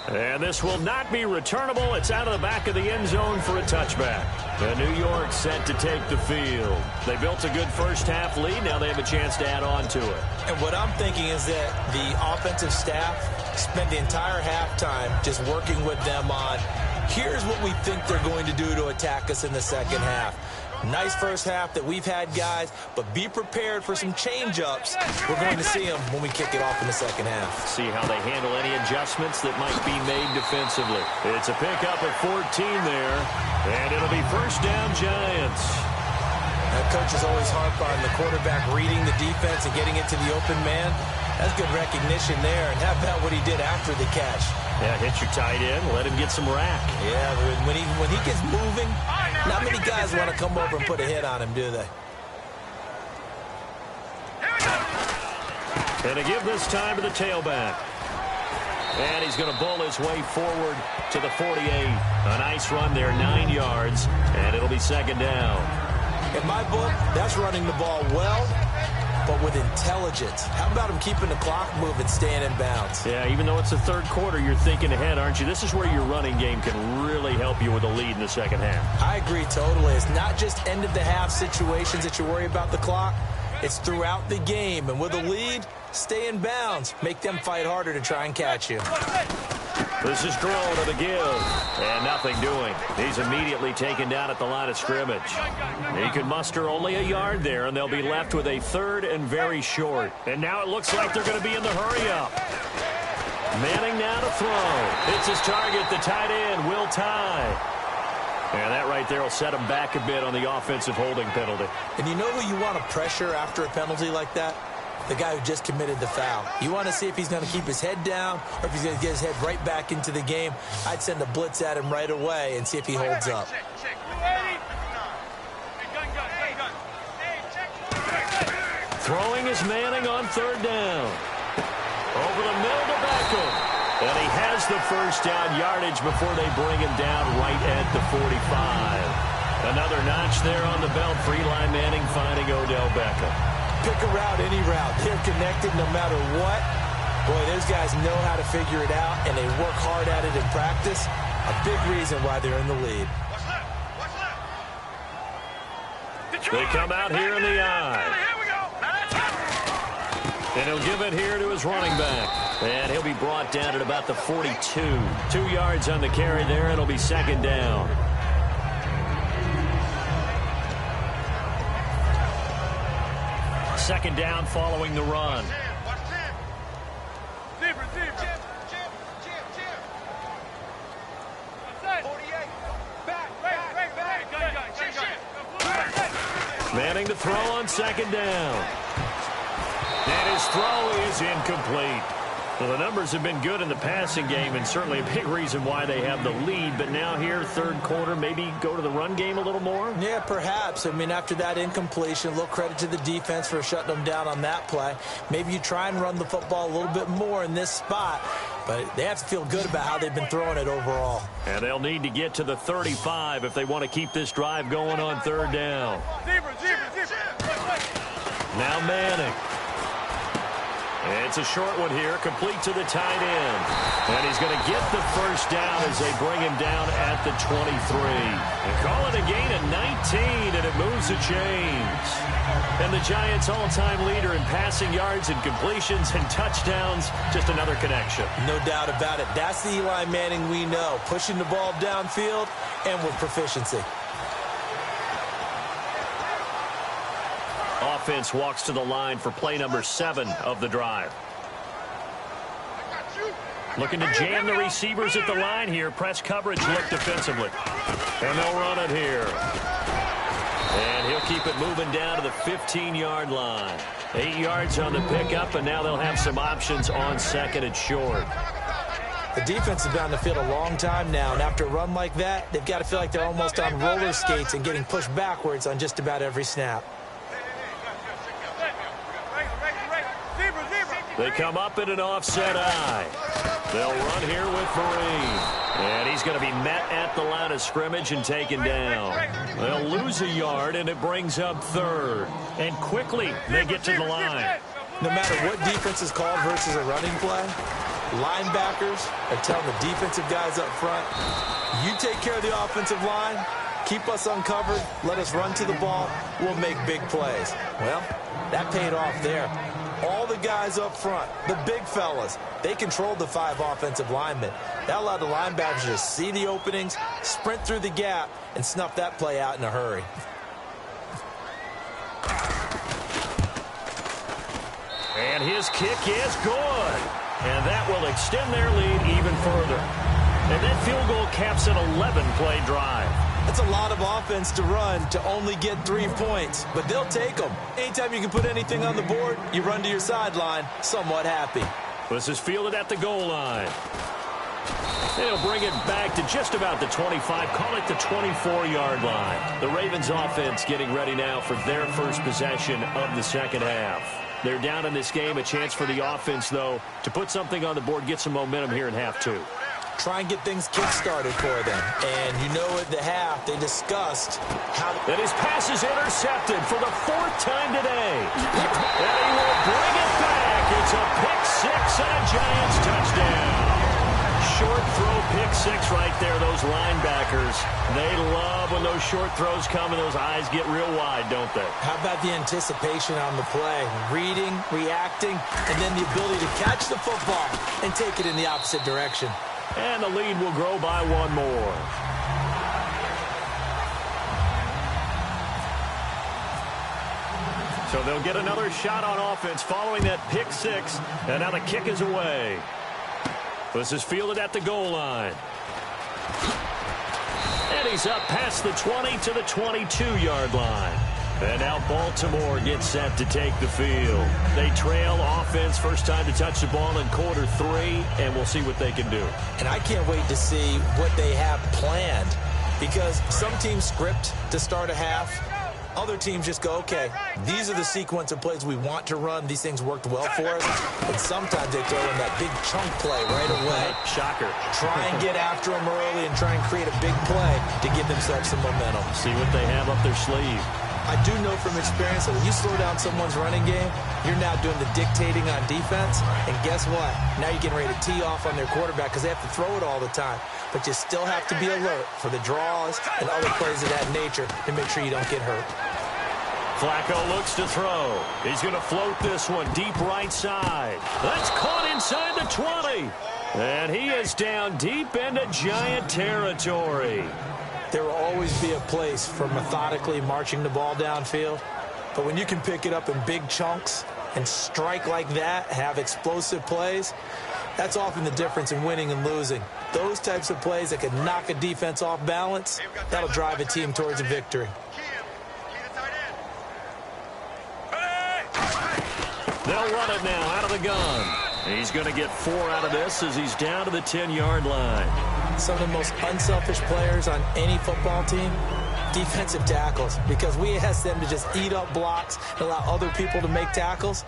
And this will not be returnable. It's out of the back of the end zone for a touchback. And New York set to take the field. They built a good first-half lead. Now they have a chance to add on to it. And what I'm thinking is that the offensive staff spent the entire halftime just working with them on, here's what we think they're going to do to attack us in the second half. Nice first half that we've had, guys, but be prepared for some change-ups. We're going to see them when we kick it off in the second half. See how they handle any adjustments that might be made defensively. It's a pickup at 14 there, and it'll be first down, Giants. Coaches always harp on the quarterback reading the defense and getting it to the open man. That's good recognition there. And how about what he did after the catch? Yeah, hit your tight end, let him get some rack. Yeah, but when he gets moving, not many guys want to come over and put a hit on him, do they? And to give this time to the tailback. And he's going to bull his way forward to the 48. A nice run there, 9 yards, and it'll be second down. In my book, that's running the ball well, but with intelligence. How about him keeping the clock moving, staying in bounds? Yeah, even though it's the third quarter, you're thinking ahead, aren't you? This is where your running game can really help you with a lead in the second half. I agree totally. It's not just end-of-the-half situations that you worry about the clock. It's throughout the game. And with a lead, stay in bounds. Make them fight harder to try and catch you. This is Drone to the give, and nothing doing. He's immediately taken down at the line of scrimmage. He can muster only a yard there, and they'll be left with a 3rd and very short. And now it looks like they're going to be in the hurry-up. Manning now to throw. It's his target, the tight end, Will Tye. And that right there will set him back a bit on the offensive holding penalty. And you know who you want to pressure after a penalty like that? The guy who just committed the foul. You want to see if he's going to keep his head down or if he's going to get his head right back into the game. I'd send a blitz at him right away and see if he holds up. Throwing is Manning on 3rd down. Over the middle to Beckham. And he has the first down yardage before they bring him down right at the 45. Another notch there on the belt for Eli Manning finding Odell Beckham. Pick a route, any route. They're connected no matter what. Boy, those guys know how to figure it out, and they work hard at it in practice. A big reason why they're in the lead. They come out here in the eye. And he'll give it here to his running back. And he'll be brought down at about the 42. 2 yards on the carry there, and it'll be second down. Second down following the run. Manning to throw on second down. And his throw is incomplete. Well, the numbers have been good in the passing game, and certainly a big reason why they have the lead. But now here, third quarter, maybe go to the run game a little more? Yeah, perhaps. I mean, after that incompletion, a little credit to the defense for shutting them down on that play. Maybe you try and run the football a little bit more in this spot. But they have to feel good about how they've been throwing it overall. And they'll need to get to the 35 if they want to keep this drive going on third down. Now Manning. It's a short one here, complete to the tight end. And he's going to get the first down as they bring him down at the 23. And call it a gain of 19, and it moves the chains. And the Giants' all-time leader in passing yards and completions and touchdowns, just another connection. No doubt about it. That's the Eli Manning we know, pushing the ball downfield and with proficiency. Offense walks to the line for play number 7 of the drive. Looking to jam the receivers at the line here. Press coverage look defensively. And they'll run it here. And he'll keep it moving down to the 15-yard line. 8 yards on the pickup, and now they'll have some options on second and short. The defense has been on the field a long time now, and after a run like that, they've got to feel like they're almost on roller skates and getting pushed backwards on just about every snap. They come up in an offset eye. They'll run here with Marine. And he's going to be met at the line of scrimmage and taken down. They'll lose a yard, and it brings up third. And quickly, they get to the line. No matter what defense is called versus a running play, linebackers are telling the defensive guys up front, you take care of the offensive line, keep us uncovered, let us run to the ball, we'll make big plays. Well, that paid off there. All the guys up front, the big fellas, they controlled the 5 offensive linemen. That allowed the linebackers to see the openings, sprint through the gap, and snuff that play out in a hurry. And his kick is good. And that will extend their lead even further. And that field goal caps an 11-play drive. That's a lot of offense to run to only get 3 points, but they'll take them. Anytime you can put anything on the board, you run to your sideline, somewhat happy. This is fielded at the goal line. They'll bring it back to just about the 25, call it the 24-yard line. The Ravens offense getting ready now for their first possession of the second half. They're down in this game, a chance for the offense, though, to put something on the board, get some momentum here in half 2. Try and get things kick-started for them. And you know at the half, they discussed how... And his pass is intercepted for the 4th time today. And he will bring it back. It's a pick 6 and a Giants touchdown. Short throw pick 6 right there, those linebackers. They love when those short throws come and those eyes get real wide, don't they? How about the anticipation on the play? Reading, reacting, and then the ability to catch the football and take it in the opposite direction. And the lead will grow by 1 more. So they'll get another shot on offense following that pick 6. And now the kick is away. This is fielded at the goal line. And he's up past the 20 to the 22-yard line. And now Baltimore gets set to take the field. They trail offense, first time to touch the ball in quarter 3, and we'll see what they can do. And I can't wait to see what they have planned, because some teams script to start a half. Other teams just go, okay, these are the sequence of plays we want to run. These things worked well for us. And sometimes they throw in that big chunk play right away. Shocker. Try and get after them early and try and create a big play to give themselves some momentum. See what they have up their sleeve. I do know from experience that when you slow down someone's running game, you're now doing the dictating on defense. And guess what? Now you're getting ready to tee off on their quarterback because they have to throw it all the time. But you still have to be alert for the draws and other plays of that nature to make sure you don't get hurt. Flacco looks to throw. He's going to float this one deep right side. That's caught inside the 20. And he is down deep into Giant territory. There will always be a place for methodically marching the ball downfield. But when you can pick it up in big chunks and strike like that, have explosive plays, that's often the difference in winning and losing. Those types of plays that can knock a defense off balance, that'll drive a team towards a victory. They'll run it now out of the gun. He's going to get 4 out of this as he's down to the 10-yard line. Some of the most unselfish players on any football team, defensive tackles, because we ask them to just eat up blocks and allow other people to make tackles.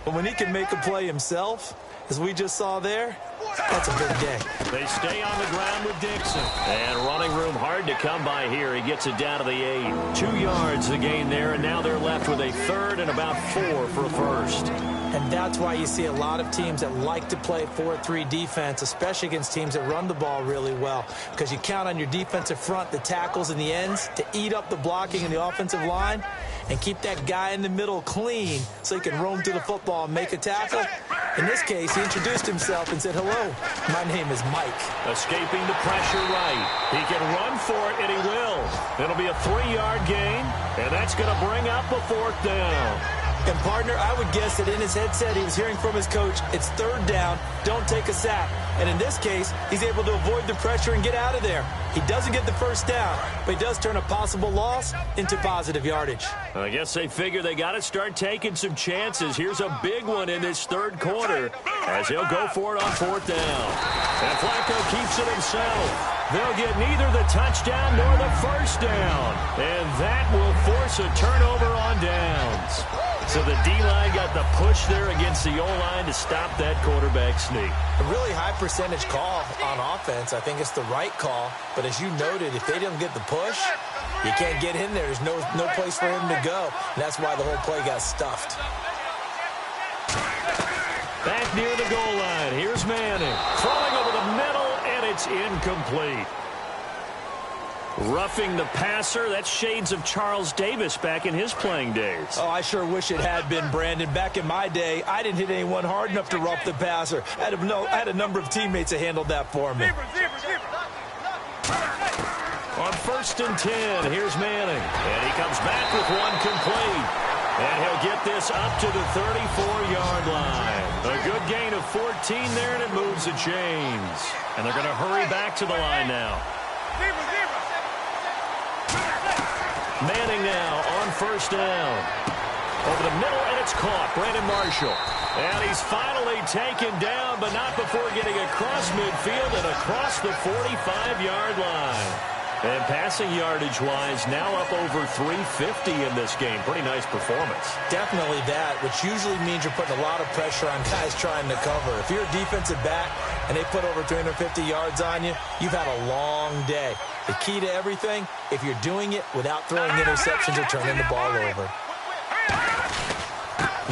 But when he can make a play himself, as we just saw there, that's a big day. They stay on the ground with Dixon. And running room hard to come by here. He gets it down to the 8. 2 yards the gain there, and now they're left with a 3rd and about 4 for a first. And that's why you see a lot of teams that like to play 4-3 defense, especially against teams that run the ball really well, because you count on your defensive front, the tackles and the ends, to eat up the blocking in the offensive line and keep that guy in the middle clean so he can roam through the football and make a tackle. In this case, he introduced himself and said, "Hello, my name is Mike." Escaping the pressure right. He can run for it, and he will. It'll be a 3-yard gain, and that's going to bring up a 4th down. And, partner, I would guess that in his headset he was hearing from his coach, it's third down, don't take a sack. And in this case, he's able to avoid the pressure and get out of there. He doesn't get the first down, but he does turn a possible loss into positive yardage. I guess they figure they got to start taking some chances. Here's a big one in this third quarter as he'll go for it on fourth down. And Flacco keeps it himself. They'll get neither the touchdown nor the first down. And that will force a turnover on downs. So the D-line got the push there against the O-line to stop that quarterback sneak. A really high percentage call on offense. I think it's the right call. But as you noted, if they didn't get the push, you can't get in there. There's no place for him to go. And that's why the whole play got stuffed. Back near the goal line. Here's Manning. Throwing over the middle, and it's incomplete. Roughing the passer, that's shades of Charles Davis back in his playing days. Oh, I sure wish it had been, Brandon. Back in my day, I didn't hit anyone hard enough to rough the passer. I had a number of teammates that handled that for me. On 1st and 10, here's Manning. And he comes back with one complete. And he'll get this up to the 34-yard line. A good gain of 14 there, and it moves the chains. And they're going to hurry back to the line now. Manning now on 1st down. Over the middle, and it's caught. Brandon Marshall. And he's finally taken down, but not before getting across midfield and across the 45-yard line. And passing yardage-wise, now up over 350 in this game. Pretty nice performance. Definitely that, which usually means you're putting a lot of pressure on guys trying to cover. If you're a defensive back and they put over 350 yards on you, you've had a long day. The key to everything, if you're doing it without throwing interceptions or turning the ball over.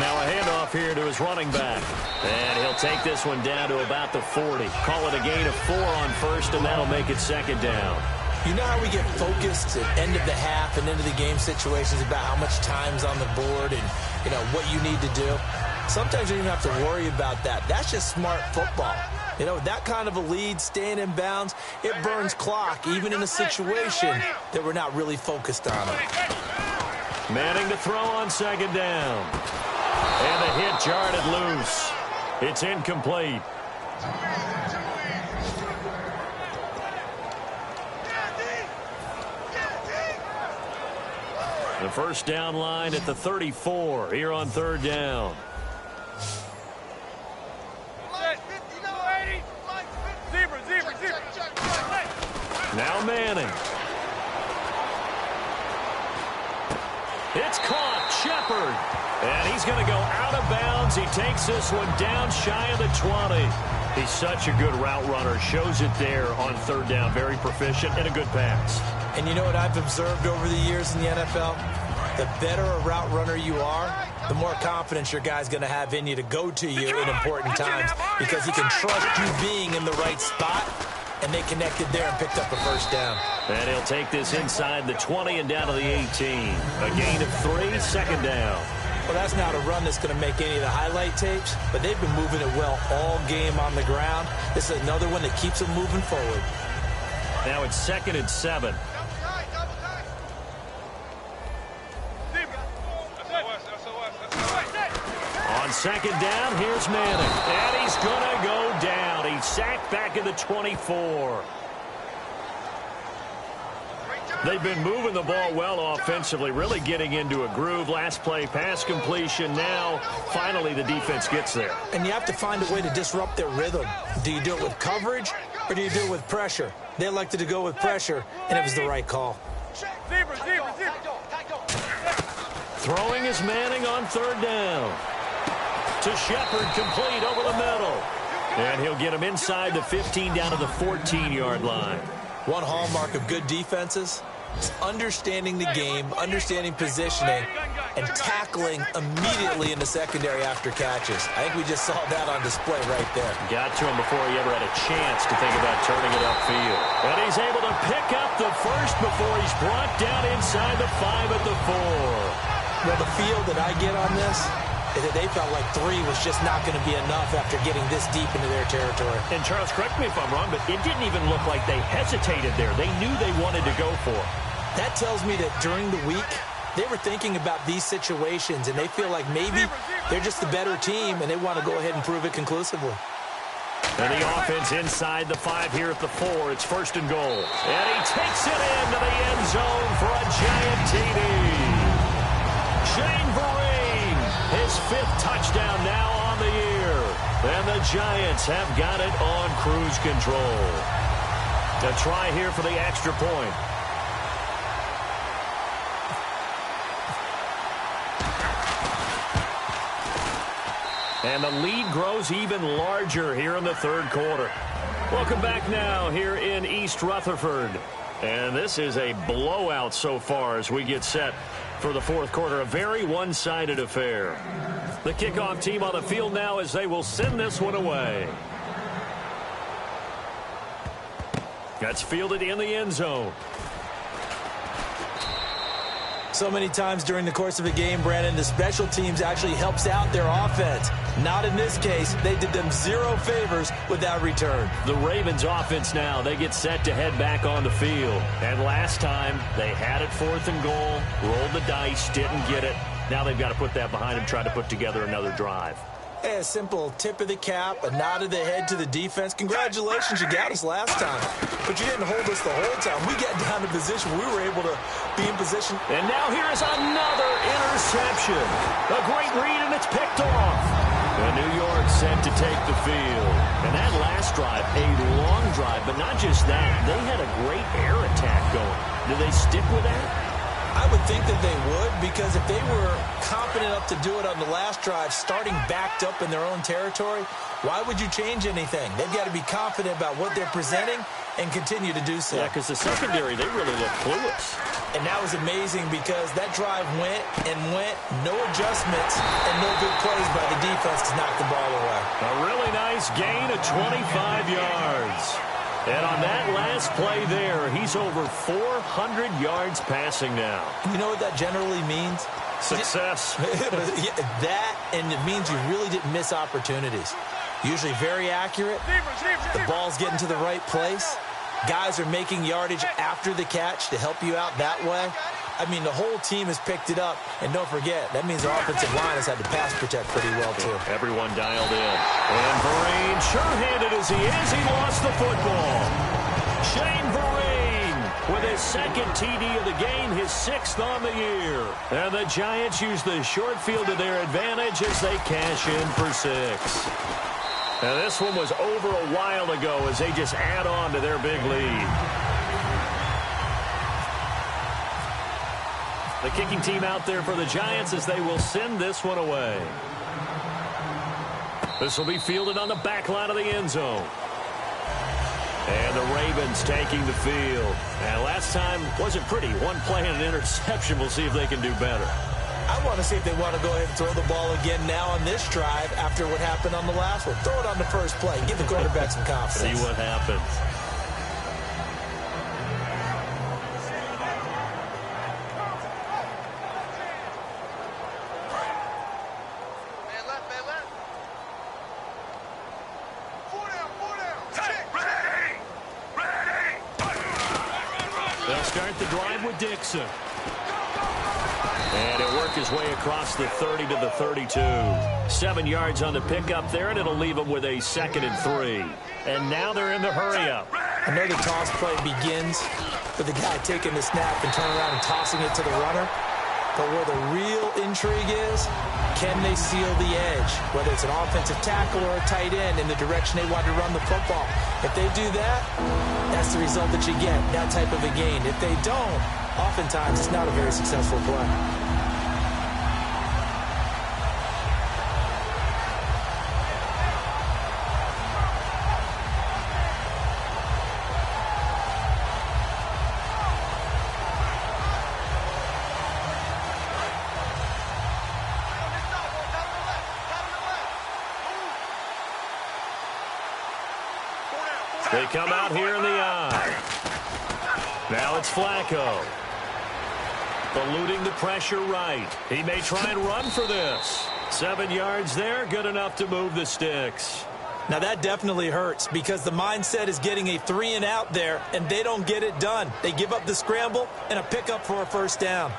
Now a handoff here to his running back. And he'll take this one down to about the 40. Call it a gain of 4 on 1st, and that'll make it 2nd down. You know how we get focused at end of the half and into the game situations about how much time's on the board and, you know, what you need to do? Sometimes you don't even have to worry about that. That's just smart football. You know, that kind of a lead, staying in bounds, it burns clock, even in a situation that we're not really focused on it. Manning to throw on 2nd down. And the hit jarred it loose. It's incomplete. The 1st down line at the 34 here on 3rd down. Now Manning. It's caught. Shepard. And he's going to go out of bounds. He takes this one down shy of the 20. He's such a good route runner. Shows it there on 3rd down. Very proficient and a good pass. And you know what I've observed over the years in the NFL? The better a route runner you are, the more confidence your guy's going to have in you to go to you in important times because he can trust you being in the right spot, and they connected there and picked up a 1st down. And he'll take this inside the 20 and down to the 18. A gain of 3, 2nd down. Well, that's not a run that's going to make any of the highlight tapes, but they've been moving it well all game on the ground. This is another one that keeps them moving forward. Now it's 2nd and 7. On 2nd down, here's Manning. And he's going to go down. He's sacked back at the 24. They've been moving the ball well offensively, really getting into a groove. Last play, pass completion. Now, finally, the defense gets there. And you have to find a way to disrupt their rhythm. Do you do it with coverage, or do you do it with pressure? They elected to go with pressure, and it was the right call. Throwing is Manning on 3rd down. To Shepard, complete over the middle. And he'll get him inside the 15 down to the 14-yard line. One hallmark of good defenses is understanding the game, understanding positioning, and tackling immediately in the secondary after catches. I think we just saw that on display right there. Got to him before he ever had a chance to think about turning it upfield. And he's able to pick up the 1st before he's brought down inside the 5 at the 4. Well, the feel that I get on this is that they felt like 3 was just not going to be enough after getting this deep into their territory. And Charles, correct me if I'm wrong, but it didn't even look like they hesitated there. They knew they wanted to go for it. That tells me that during the week, they were thinking about these situations, and they feel like maybe they're just the better team, and they want to go ahead and prove it conclusively. And the offense inside the 5 here at the 4. It's 1st and goal. And he takes it into the end zone for a giant TD. Shane Vereen, his 5th touchdown now on the year. And the Giants have got it on cruise control. A try here for the extra point. And the lead grows even larger here in the 3rd quarter. Welcome back now here in East Rutherford. And this is a blowout so far as we get set for the 4th quarter. A very one-sided affair. The kickoff team on the field now as they will send this one away. That's fielded in the end zone. So many times during the course of a game, Brandon, the special teams actually helps out their offense. Not in this case. They did them 0 favors with that return. The Ravens offense now, they get set to head back on the field. And last time, they had it 4th and goal, rolled the dice, didn't get it. Now they've got to put that behind them, try to put together another drive. Hey, a simple tip of the cap, a nod of the head to the defense. Congratulations, you got us last time. But you didn't hold us the whole time. We got down to position. We were able to be in position. And now here is another interception. A great read, and it's picked off. And New York set to take the field. And that last drive, a long drive, but not just that. They had a great air attack going. Do they stick with that? I would think that they would, because if they were confident enough to do it on the last drive, starting backed up in their own territory, why would you change anything? They've got to be confident about what they're presenting and continue to do so. Yeah, because the secondary, they really look clueless. And that was amazing because that drive went, no adjustments, and no good plays by the defense to knock the ball away. A really nice gain of 25 yards. And on that last play there, he's over 400 yards passing now. You know what that generally means? Success. That, and it means you really didn't miss opportunities. Usually very accurate. The ball's getting to the right place. Guys are making yardage after the catch to help you out that way. I mean, the whole team has picked it up. And don't forget, that means the offensive line has had to pass protect pretty well, too. Everyone dialed in. And Vereen, sure-handed as he is, he lost the football. Shane Vereen with his 2nd TD of the game, his 6th on the year. And the Giants use the short field to their advantage as they cash in for 6. Now, this one was over a while ago as they just add on to their big lead. The kicking team out there for the Giants as they will send this one away. This will be fielded on the back line of the end zone. And the Ravens taking the field. And last time wasn't pretty. One play and an interception. We'll see if they can do better. I want to see if they want to go ahead and throw the ball again now on this drive after what happened on the last one. Throw it on the first play. Give the quarterback some confidence. See what happens. They'll start the drive with Dixon. And he'll work his way across the 30 to the 32. 7 yards on the pickup there, and it'll leave him with a 2nd and 3. And now they're in the hurry-up. Another toss play begins with the guy taking the snap and turning around and tossing it to the runner. But where the real intrigue is, can they seal the edge? Whether it's an offensive tackle or a tight end in the direction they want to run the football. If they do that, that's the result that you get, that type of a gain. If they don't, oftentimes it's not a very successful play. They come out here in the eye. Now it's Flacco. Eluding the pressure right. He may try and run for this. 7 yards there, good enough to move the sticks. Now that definitely hurts because the mindset is getting a 3 and out there, and they don't get it done. They give up the scramble and a pickup for a first down.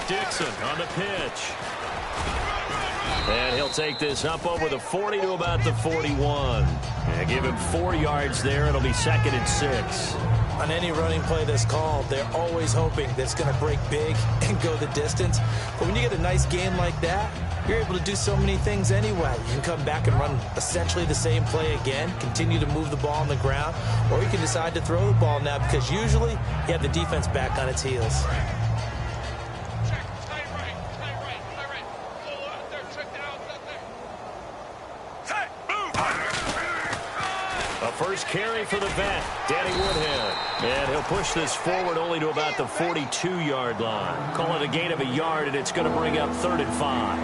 Dixon on the pitch. And he'll take this up over the 40 to about the 41. And give him 4 yards there. It'll be 2nd and 6. On any running play that's called, they're always hoping that it's going to break big and go the distance. But when you get a nice game like that, you're able to do so many things anyway. You can come back and run essentially the same play again, continue to move the ball on the ground, or you can decide to throw the ball now because usually you have the defense back on its heels. First carry for the vet, Danny Woodhead. And he'll push this forward only to about the 42-yard line. Call it a gain of a yard, and it's going to bring up 3rd and 5.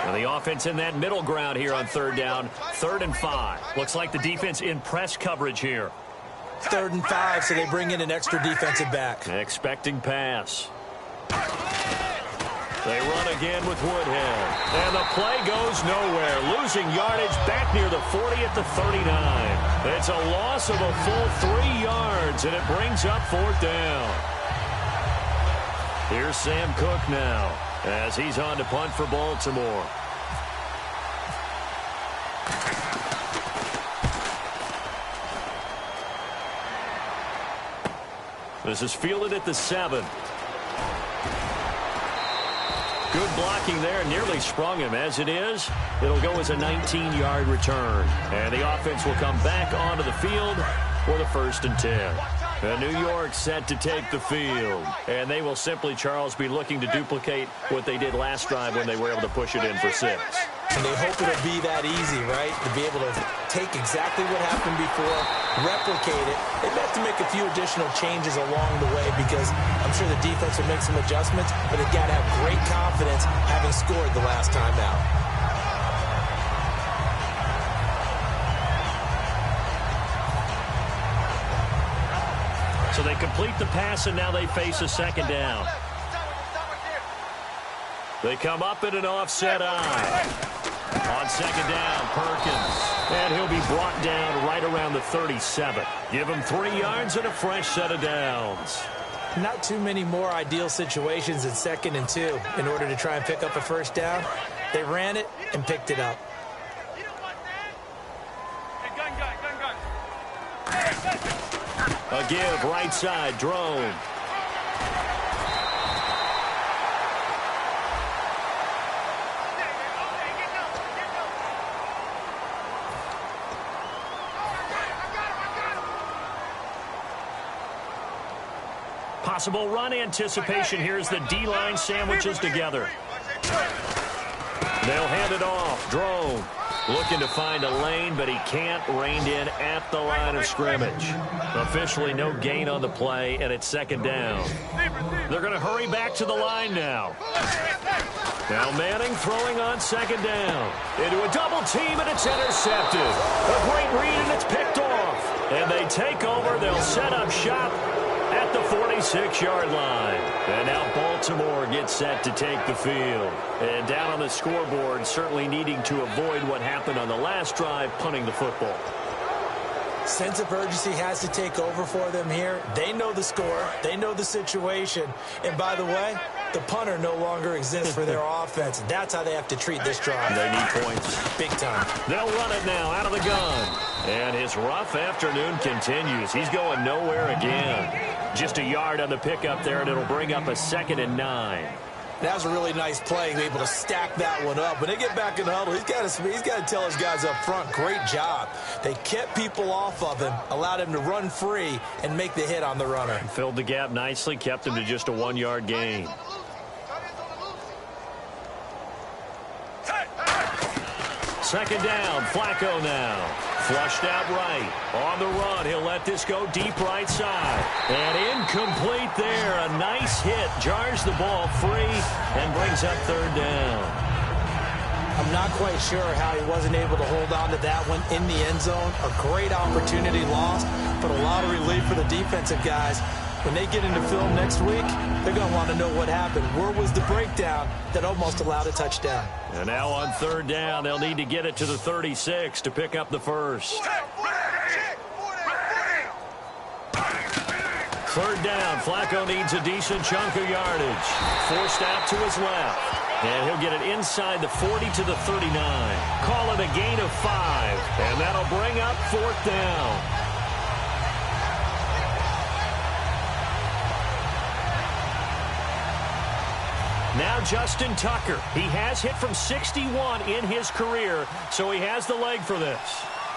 And the offense in that middle ground here on 3rd down, 3rd and 5. Looks like the defense in press coverage here. 3rd and 5, so they bring in an extra defensive back. Expecting pass. They run again with Woodhead. And the play goes nowhere. Losing yardage back near the 40 at the 39. It's a loss of a full 3 yards, and it brings up 4th down. Here's Sam Cook now as he's on to punt for Baltimore. This is fielded at the 7. Good blocking there, nearly sprung him. As it is, it'll go as a 19-yard return. And the offense will come back onto the field for the 1st and 10. And New York set to take the field. And they will simply, Charles, be looking to duplicate what they did last drive when they were able to push it in for 6. And they hope it'll be that easy, right? To be able to take exactly what happened before, replicate it. They have to make a few additional changes along the way because I'm sure the defense will make some adjustments, but they've got to have great confidence having scored the last time out. So they complete the pass, and now they face a 2nd down. They come up in an offset eye. On 2nd down, Perkins. And he'll be brought down right around the 37. Give him 3 yards and a fresh set of downs. Not too many more ideal situations in 2nd and 2 in order to try and pick up a 1st down. They ran it and picked it up. A give, right side, drone. Possible run anticipation. Here's the D-line sandwiches together. They'll hand it off. Drone looking to find a lane, but he can't. Reined in at the line of scrimmage. Officially no gain on the play, and it's 2nd down. They're going to hurry back to the line now. Now Manning throwing on 2nd down. Into a double team, and it's intercepted. A great read, and it's picked off. And they take over. They'll set up shop at the 46-yard line. And now Baltimore gets set to take the field. And down on the scoreboard, certainly needing to avoid what happened on the last drive, punting the football. Sense of urgency has to take over for them here. They know the score. They know the situation. And by the way, the punter no longer exists for their offense. That's how they have to treat this drive. They need points. Big time. They'll run it now out of the gun. And his rough afternoon continues. He's going nowhere again. Just a yard on the pickup there, and it'll bring up a 2nd and 9. That was a really nice play, able to stack that one up. When they get back in the huddle, he's got to tell his guys up front, great job. They kept people off of him, allowed him to run free and make the hit on the runner. Filled the gap nicely, kept him to just a 1-yard gain. Second down, Flacco now. Flushed out right. On the run, he'll let this go deep right side. And incomplete there. A nice hit. Jars the ball free and brings up 3rd down. I'm not quite sure how he wasn't able to hold on to that one in the end zone. A great opportunity lost, but a lot of relief for the defensive guys. When they get into film next week, they're going to want to know what happened. Where was the breakdown that almost allowed a touchdown? And now on 3rd down, they'll need to get it to the 36 to pick up the first. 3rd down, Flacco needs a decent chunk of yardage. Forced out to his left. And he'll get it inside the 40 to the 39. Call it a gain of 5. And that'll bring up 4th down. Now Justin Tucker. He has hit from 61 in his career, so he has the leg for this.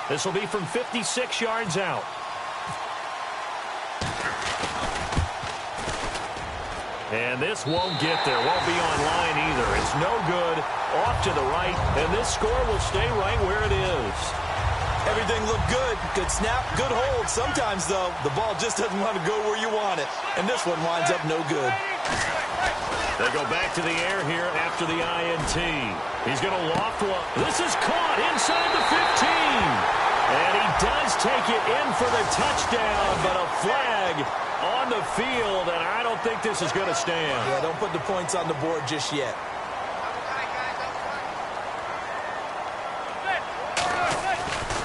This will be from 56 yards out. And this won't get there. Won't be on line either. It's no good. Off to the right. And this score will stay right where it is. Everything looked good. Good snap, good hold. Sometimes, though, the ball just doesn't want to go where you want it. And this one winds up no good. They go back to the air here after the INT. He's going to loft one. This is caught inside the 15. And he does take it in for the touchdown, but a flag on the field, and I don't think this is going to stand. Yeah, don't put the points on the board just yet.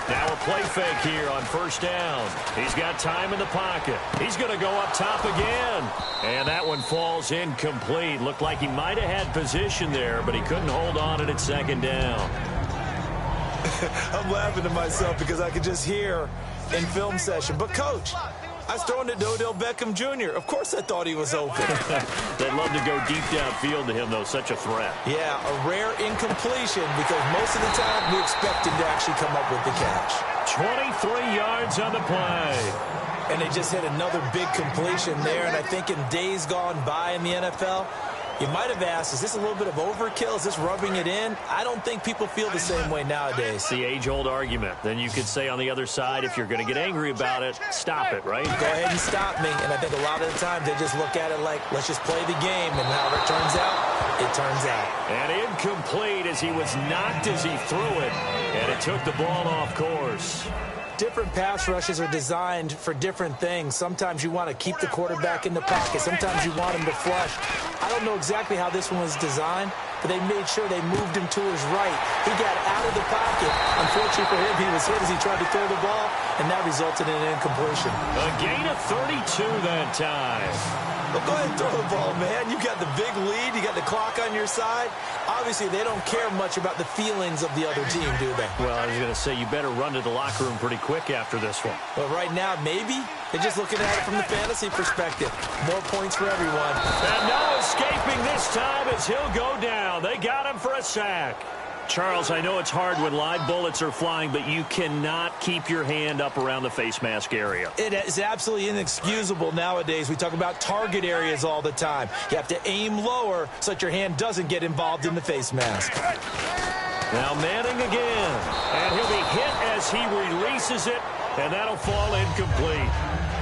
Now a play fake here on 1st down. He's got time in the pocket. He's going to go up top again. And that one falls incomplete. Looked like he might have had position there, but he couldn't hold on it at 2nd down. I'm laughing to myself because I could just hear in film session. But, Coach, I was throwing to Odell Beckham Jr. Of course I thought he was open. They'd love to go deep downfield to him, though. Such a threat. Yeah, a rare incompletion because most of the time we expect him to actually come up with the catch. 23 yards on the play. And they just hit another big completion there. And I think in days gone by in the NFL, you might have asked, is this a little bit of overkill? Is this rubbing it in? I don't think people feel the same way nowadays. The age-old argument. Then you could say on the other side, if you're going to get angry about it, stop it, right? Go ahead and stop me. And I think a lot of the times they just look at it like, let's just play the game. And however it turns out, it turns out. And incomplete as he was knocked as he threw it. And it took the ball off course. Different pass rushes are designed for different things. Sometimes you want to keep the quarterback in the pocket. Sometimes you want him to flush. I don't know exactly how this one was designed, but they made sure they moved him to his right. He got out of the pocket. Unfortunately for him, he was hit as he tried to throw the ball, and that resulted in an incompletion. A gain of 32 that time. Well, go ahead and throw the ball, man. You got the big lead. You got the clock on your side. Obviously, they don't care much about the feelings of the other team, do they? Well, I was going to say, you better run to the locker room pretty quick after this one. Well, right now, maybe. They're just looking at it from the fantasy perspective. More points for everyone. And no escaping this time as he'll go down. They got him for a sack. Charles, I know it's hard when live bullets are flying, but you cannot keep your hand up around the face mask area. It is absolutely inexcusable nowadays. We talk about target areas all the time. You have to aim lower so that your hand doesn't get involved in the face mask. Now Manning again. And he'll be hit as he releases it, and that'll fall incomplete.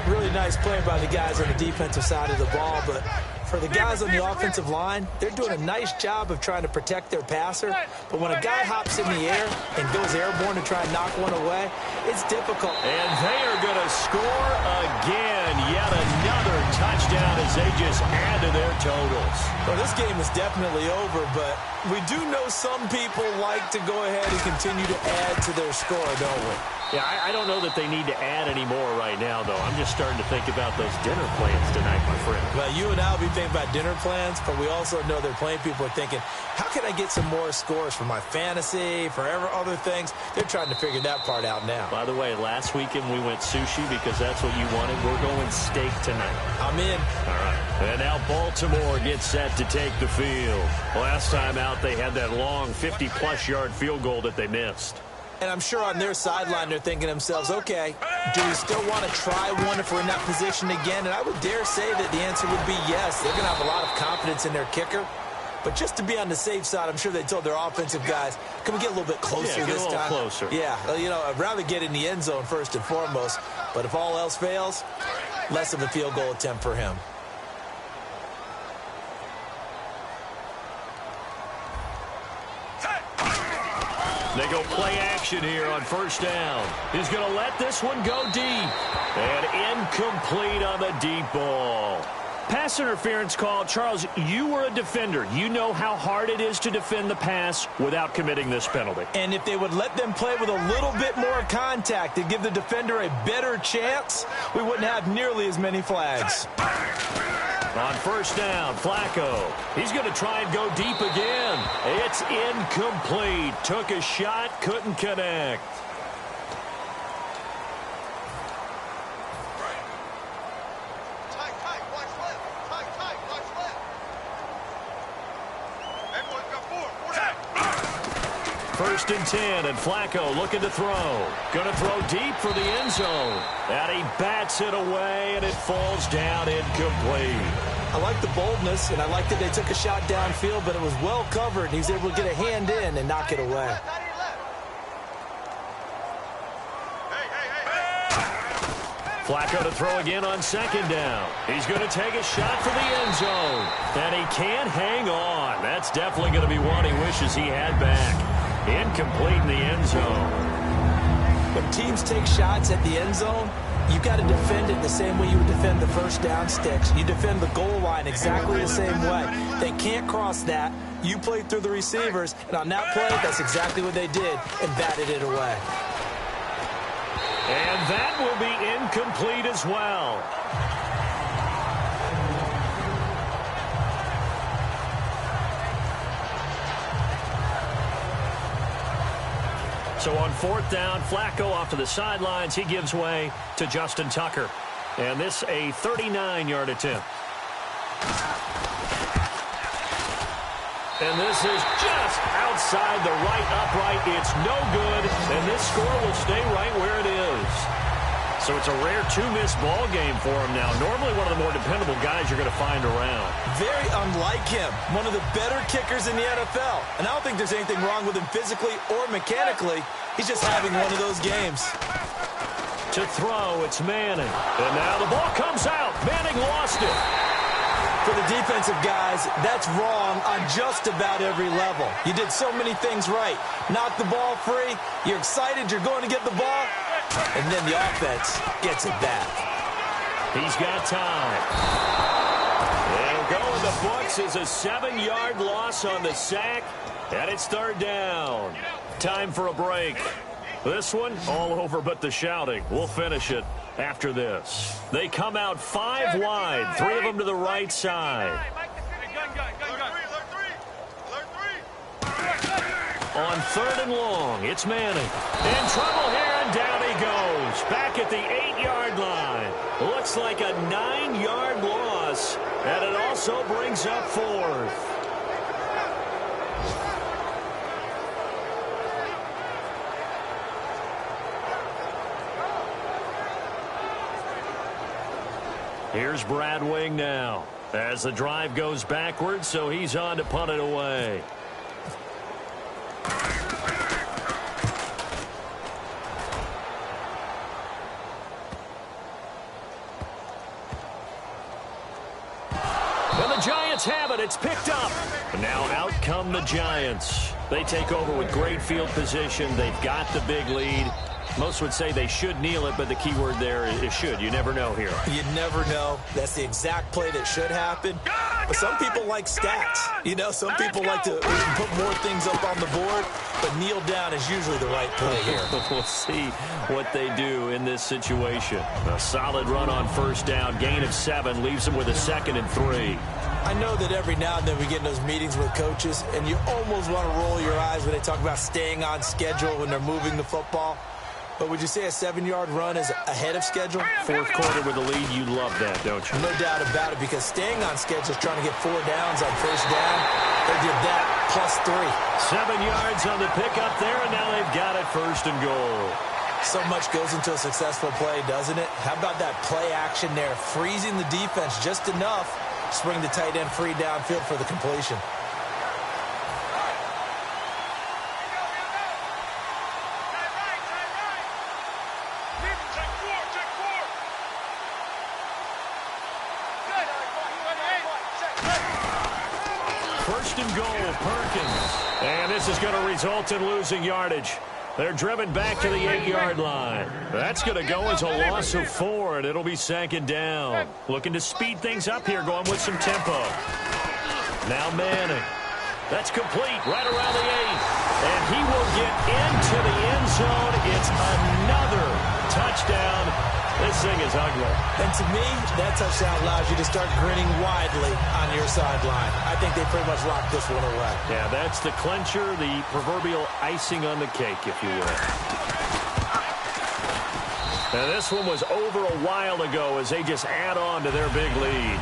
Really nice play by the guys on the defensive side of the ball, but for the guys on the offensive line, they're doing a nice job of trying to protect their passer. But when a guy hops in the air and goes airborne to try and knock one away, it's difficult. And they are going to score again. Yet another touchdown as they just add to their totals. Well, this game is definitely over, but we do know some people like to go ahead and continue to add to their score, don't we? Yeah, I don't know that they need to add any more right now, though. I'm just starting to think about those dinner plans tonight, my friend. Well, you and I will be thinking about dinner plans, but we also know they're playing people are thinking, how can I get some more scores for my fantasy, for other things? They're trying to figure that part out now. By the way, last weekend we went sushi because that's what you wanted. We're going steak tonight. I'm in. All right. And now Baltimore gets set to take the field. Last time out, they had that long 50-plus yard field goal that they missed. And I'm sure on their sideline they're thinking to themselves, okay, do we still want to try one if we're in that position again? And I would dare say that the answer would be yes. They're going to have a lot of confidence in their kicker. But just to be on the safe side, I'm sure they told their offensive guys, can we get a little bit closer this time? Yeah, get a little closer. Yeah, you know, I'd rather get in the end zone first and foremost. But if all else fails, less of a field goal attempt for him. They go play action here on first down. He's going to let this one go deep. And incomplete on the deep ball. Pass interference call. Charles, you were a defender. You know how hard it is to defend the pass without committing this penalty. And if they would let them play with a little bit more contact and give the defender a better chance, we wouldn't have nearly as many flags. On first down, Flacco. He's going to try and go deep again. It's incomplete. Took a shot, couldn't connect. First and 10, and Flacco looking to throw. Going to throw deep for the end zone. And he bats it away, and it falls down incomplete. I like the boldness, and I like that they took a shot downfield, but it was well covered, and he was able to get a hand in and knock it away. Flacco to throw again on second down. He's going to take a shot for the end zone. And he can't hang on. That's definitely going to be one he wishes he had back. Incomplete in the end zone. When teams take shots at the end zone, you've got to defend it the same way you would defend the first down sticks. You defend the goal line exactly the same way. They can't cross that. You play through the receivers, and on that play, that's exactly what they did and batted it away. And that will be incomplete as well. So on fourth down, Flacco off to the sidelines. He gives way to Justin Tucker. And this a 39-yard attempt. And this is just outside the right upright. It's no good, and this score will stay right where it is. So it's a rare two-miss ball game for him now. Normally one of the more dependable guys you're going to find around. Very unlike him. One of the better kickers in the NFL. And I don't think there's anything wrong with him physically or mechanically. He's just having one of those games. To throw, it's Manning. And now the ball comes out. Manning lost it. For the defensive guys, that's wrong on just about every level. You did so many things right. Knock the ball free. You're excited you're going to get the ball. And then the offense gets it back. He's got time. It'll go in the books as a 7-yard loss on the sack. And it's third down. Time for a break. This one, all over but the shouting. We'll finish it after this. They come out 5 wide, 3 of them to the right side. On third and long, it's Manning. In trouble here, and down he goes. Back at the 8-yard line. Looks like a 9-yard loss, and it also brings up fourth. Here's Brad Wing now as the drive goes backwards, so he's on to punt it away. And the Giants have it. It's picked up. And now out come the Giants. They take over with great field position. They've got the big lead. Most would say they should kneel it, but the key word there is should. You never know here. You never know. That's the exact play that should happen. But some people like stats. You know, some people like to put more things up on the board, but kneel down is usually the right play here. We'll see what they do in this situation. A solid run on first down. Gain of 7 leaves them with a 2nd and 3. I know that every now and then we get in those meetings with coaches, and you almost want to roll your eyes when they talk about staying on schedule when they're moving the football. But would you say a 7-yard run is ahead of schedule? Fourth quarter with the lead, you love that, don't you? No doubt about it, because staying on schedule is trying to get 4 downs on first down. They did that plus 3. 7 yards on the pickup there, and now they've got it first and goal. So much goes into a successful play, doesn't it? How about that play action there? Freezing the defense just enough to bring the tight end free downfield for the completion. first and goal, Perkins. And this is going to result in losing yardage. They're driven back to the 8-yard line. That's going to go as a loss of 4, and it'll be second down. Looking to speed things up here, going with some tempo. Now Manning. That's complete right around the 8. And he will get into the end zone. It's another touchdown. This thing is ugly. And to me, that touchdown allows you to start grinning widely on your sideline. I think they pretty much locked this one away. Yeah, that's the clincher, the proverbial icing on the cake, if you will. And this one was over a while ago as they just add on to their big lead.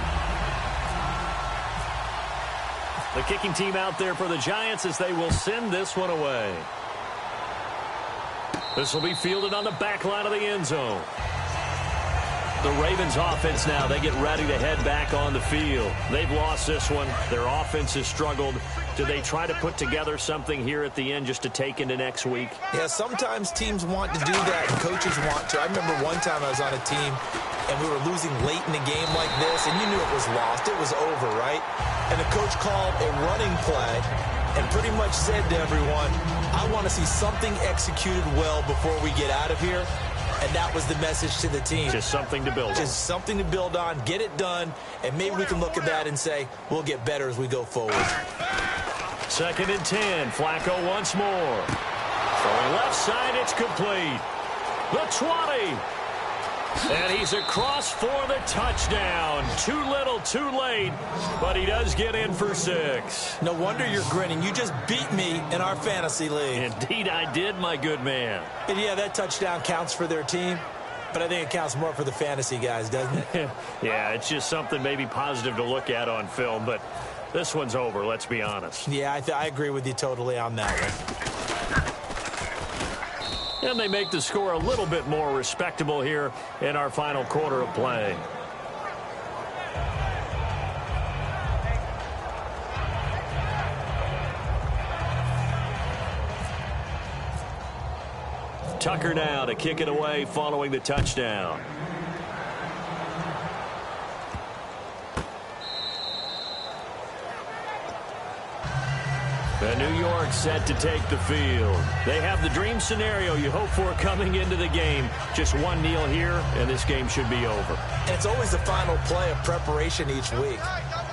The kicking team out there for the Giants as they will send this one away. This will be fielded on the back line of the end zone. The Ravens offense now, they get ready to head back on the field. They've lost this one. Their offense has struggled. Do they try to put together something here at the end just to take into next week? Yeah, sometimes teams want to do that and coaches want to. I remember one time I was on a team and we were losing late in a game like this, and you knew it was lost. It was over, right? And the coach called a running play and pretty much said to everyone, I want to see something executed well before we get out of here. And that was the message to the team. Just something to build on. Just something to build on, get it done, and maybe we can look at that and say, we'll get better as we go forward. Second and 10. Flacco once more. Throwing left side, it's complete. The 20. And he's across for the touchdown. Too little, too late, but he does get in for 6. No wonder you're grinning. You just beat me in our fantasy league. Indeed I did, my good man. And yeah, that touchdown counts for their team, but I think it counts more for the fantasy guys, doesn't it? Yeah, it's just something maybe positive to look at on film, but this one's over, let's be honest. Yeah, I agree with you totally on that one. And they make the score a little bit more respectable here in our final quarter of play. Tucker now to kick it away following the touchdown. And New York set to take the field. They have the dream scenario you hope for coming into the game. Just one kneel here, and this game should be over. And it's always the final play of preparation each week.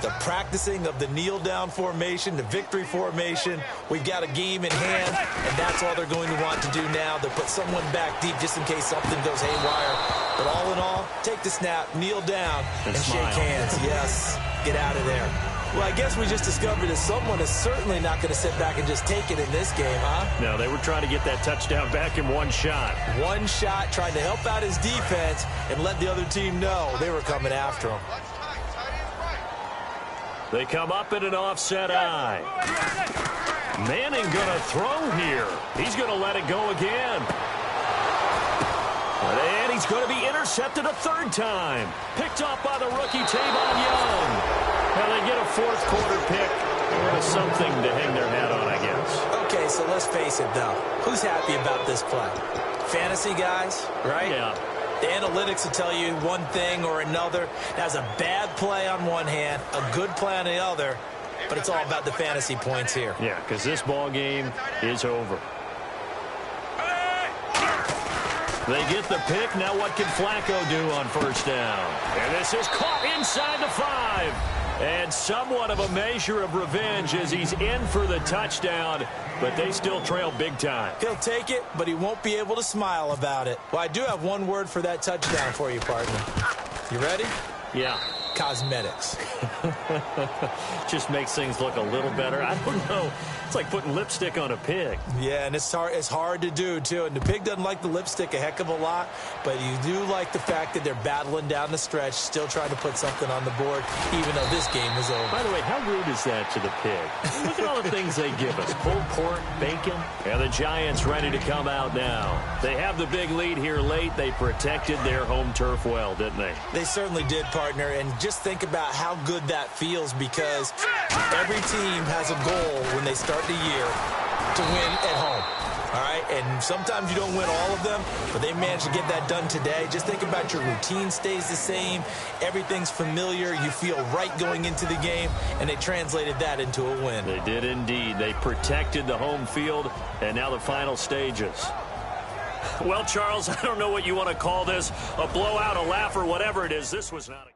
The practicing of the kneel-down formation, the victory formation. We've got a game in hand, and that's all they're going to want to do now. They'll put someone back deep just in case something goes haywire. But all in all, take the snap, kneel down, and shake hands. Yes, get out of there. Well, I guess we just discovered that someone is certainly not going to sit back and just take it in this game, huh? No, they were trying to get that touchdown back in one shot. One shot, trying to help out his defense and let the other team know they were coming after him. They come up in an offset eye. Manning going to throw here. He's going to let it go again. And he's going to be intercepted a third time. Picked off by the rookie Tavon Young. Now they get a fourth quarter pick. Something to hang their hat on, I guess. Okay, so let's face it, though. Who's happy about this play? Fantasy guys, right? Yeah. The analytics will tell you one thing or another. That's a bad play on one hand, a good play on the other, but it's all about the fantasy points here. Yeah, because this ball game is over. They get the pick. Now what can Flacco do on first down? And this is caught inside the 5. And somewhat of a measure of revenge as he's in for the touchdown, but they still trail big time. He'll take it, but he won't be able to smile about it. Well, I do have one word for that touchdown for you, partner. You ready? Yeah. Cosmetics. Just makes things look a little better. I don't know. It's like putting lipstick on a pig. Yeah, and it's hard to do, too. And the pig doesn't like the lipstick a heck of a lot, but you do like the fact that they're battling down the stretch, still trying to put something on the board, even though this game is over. By the way, how rude is that to the pig? Look at all the things they give us. Pulled pork, bacon. And the Giants ready to come out now. They have the big lead here late. They protected their home turf well, didn't they? They certainly did, partner. And just think about how good that feels, because every team has a goal when they start the year to win at home. All right, and sometimes you don't win all of them, but they managed to get that done today. Just think about your routine stays the same. Everything's familiar. You feel right going into the game, and they translated that into a win. They did indeed. They protected the home field, and now the final stages. Well, Charles, I don't know what you want to call this, a blowout, a laugh, or whatever it is. This was not a...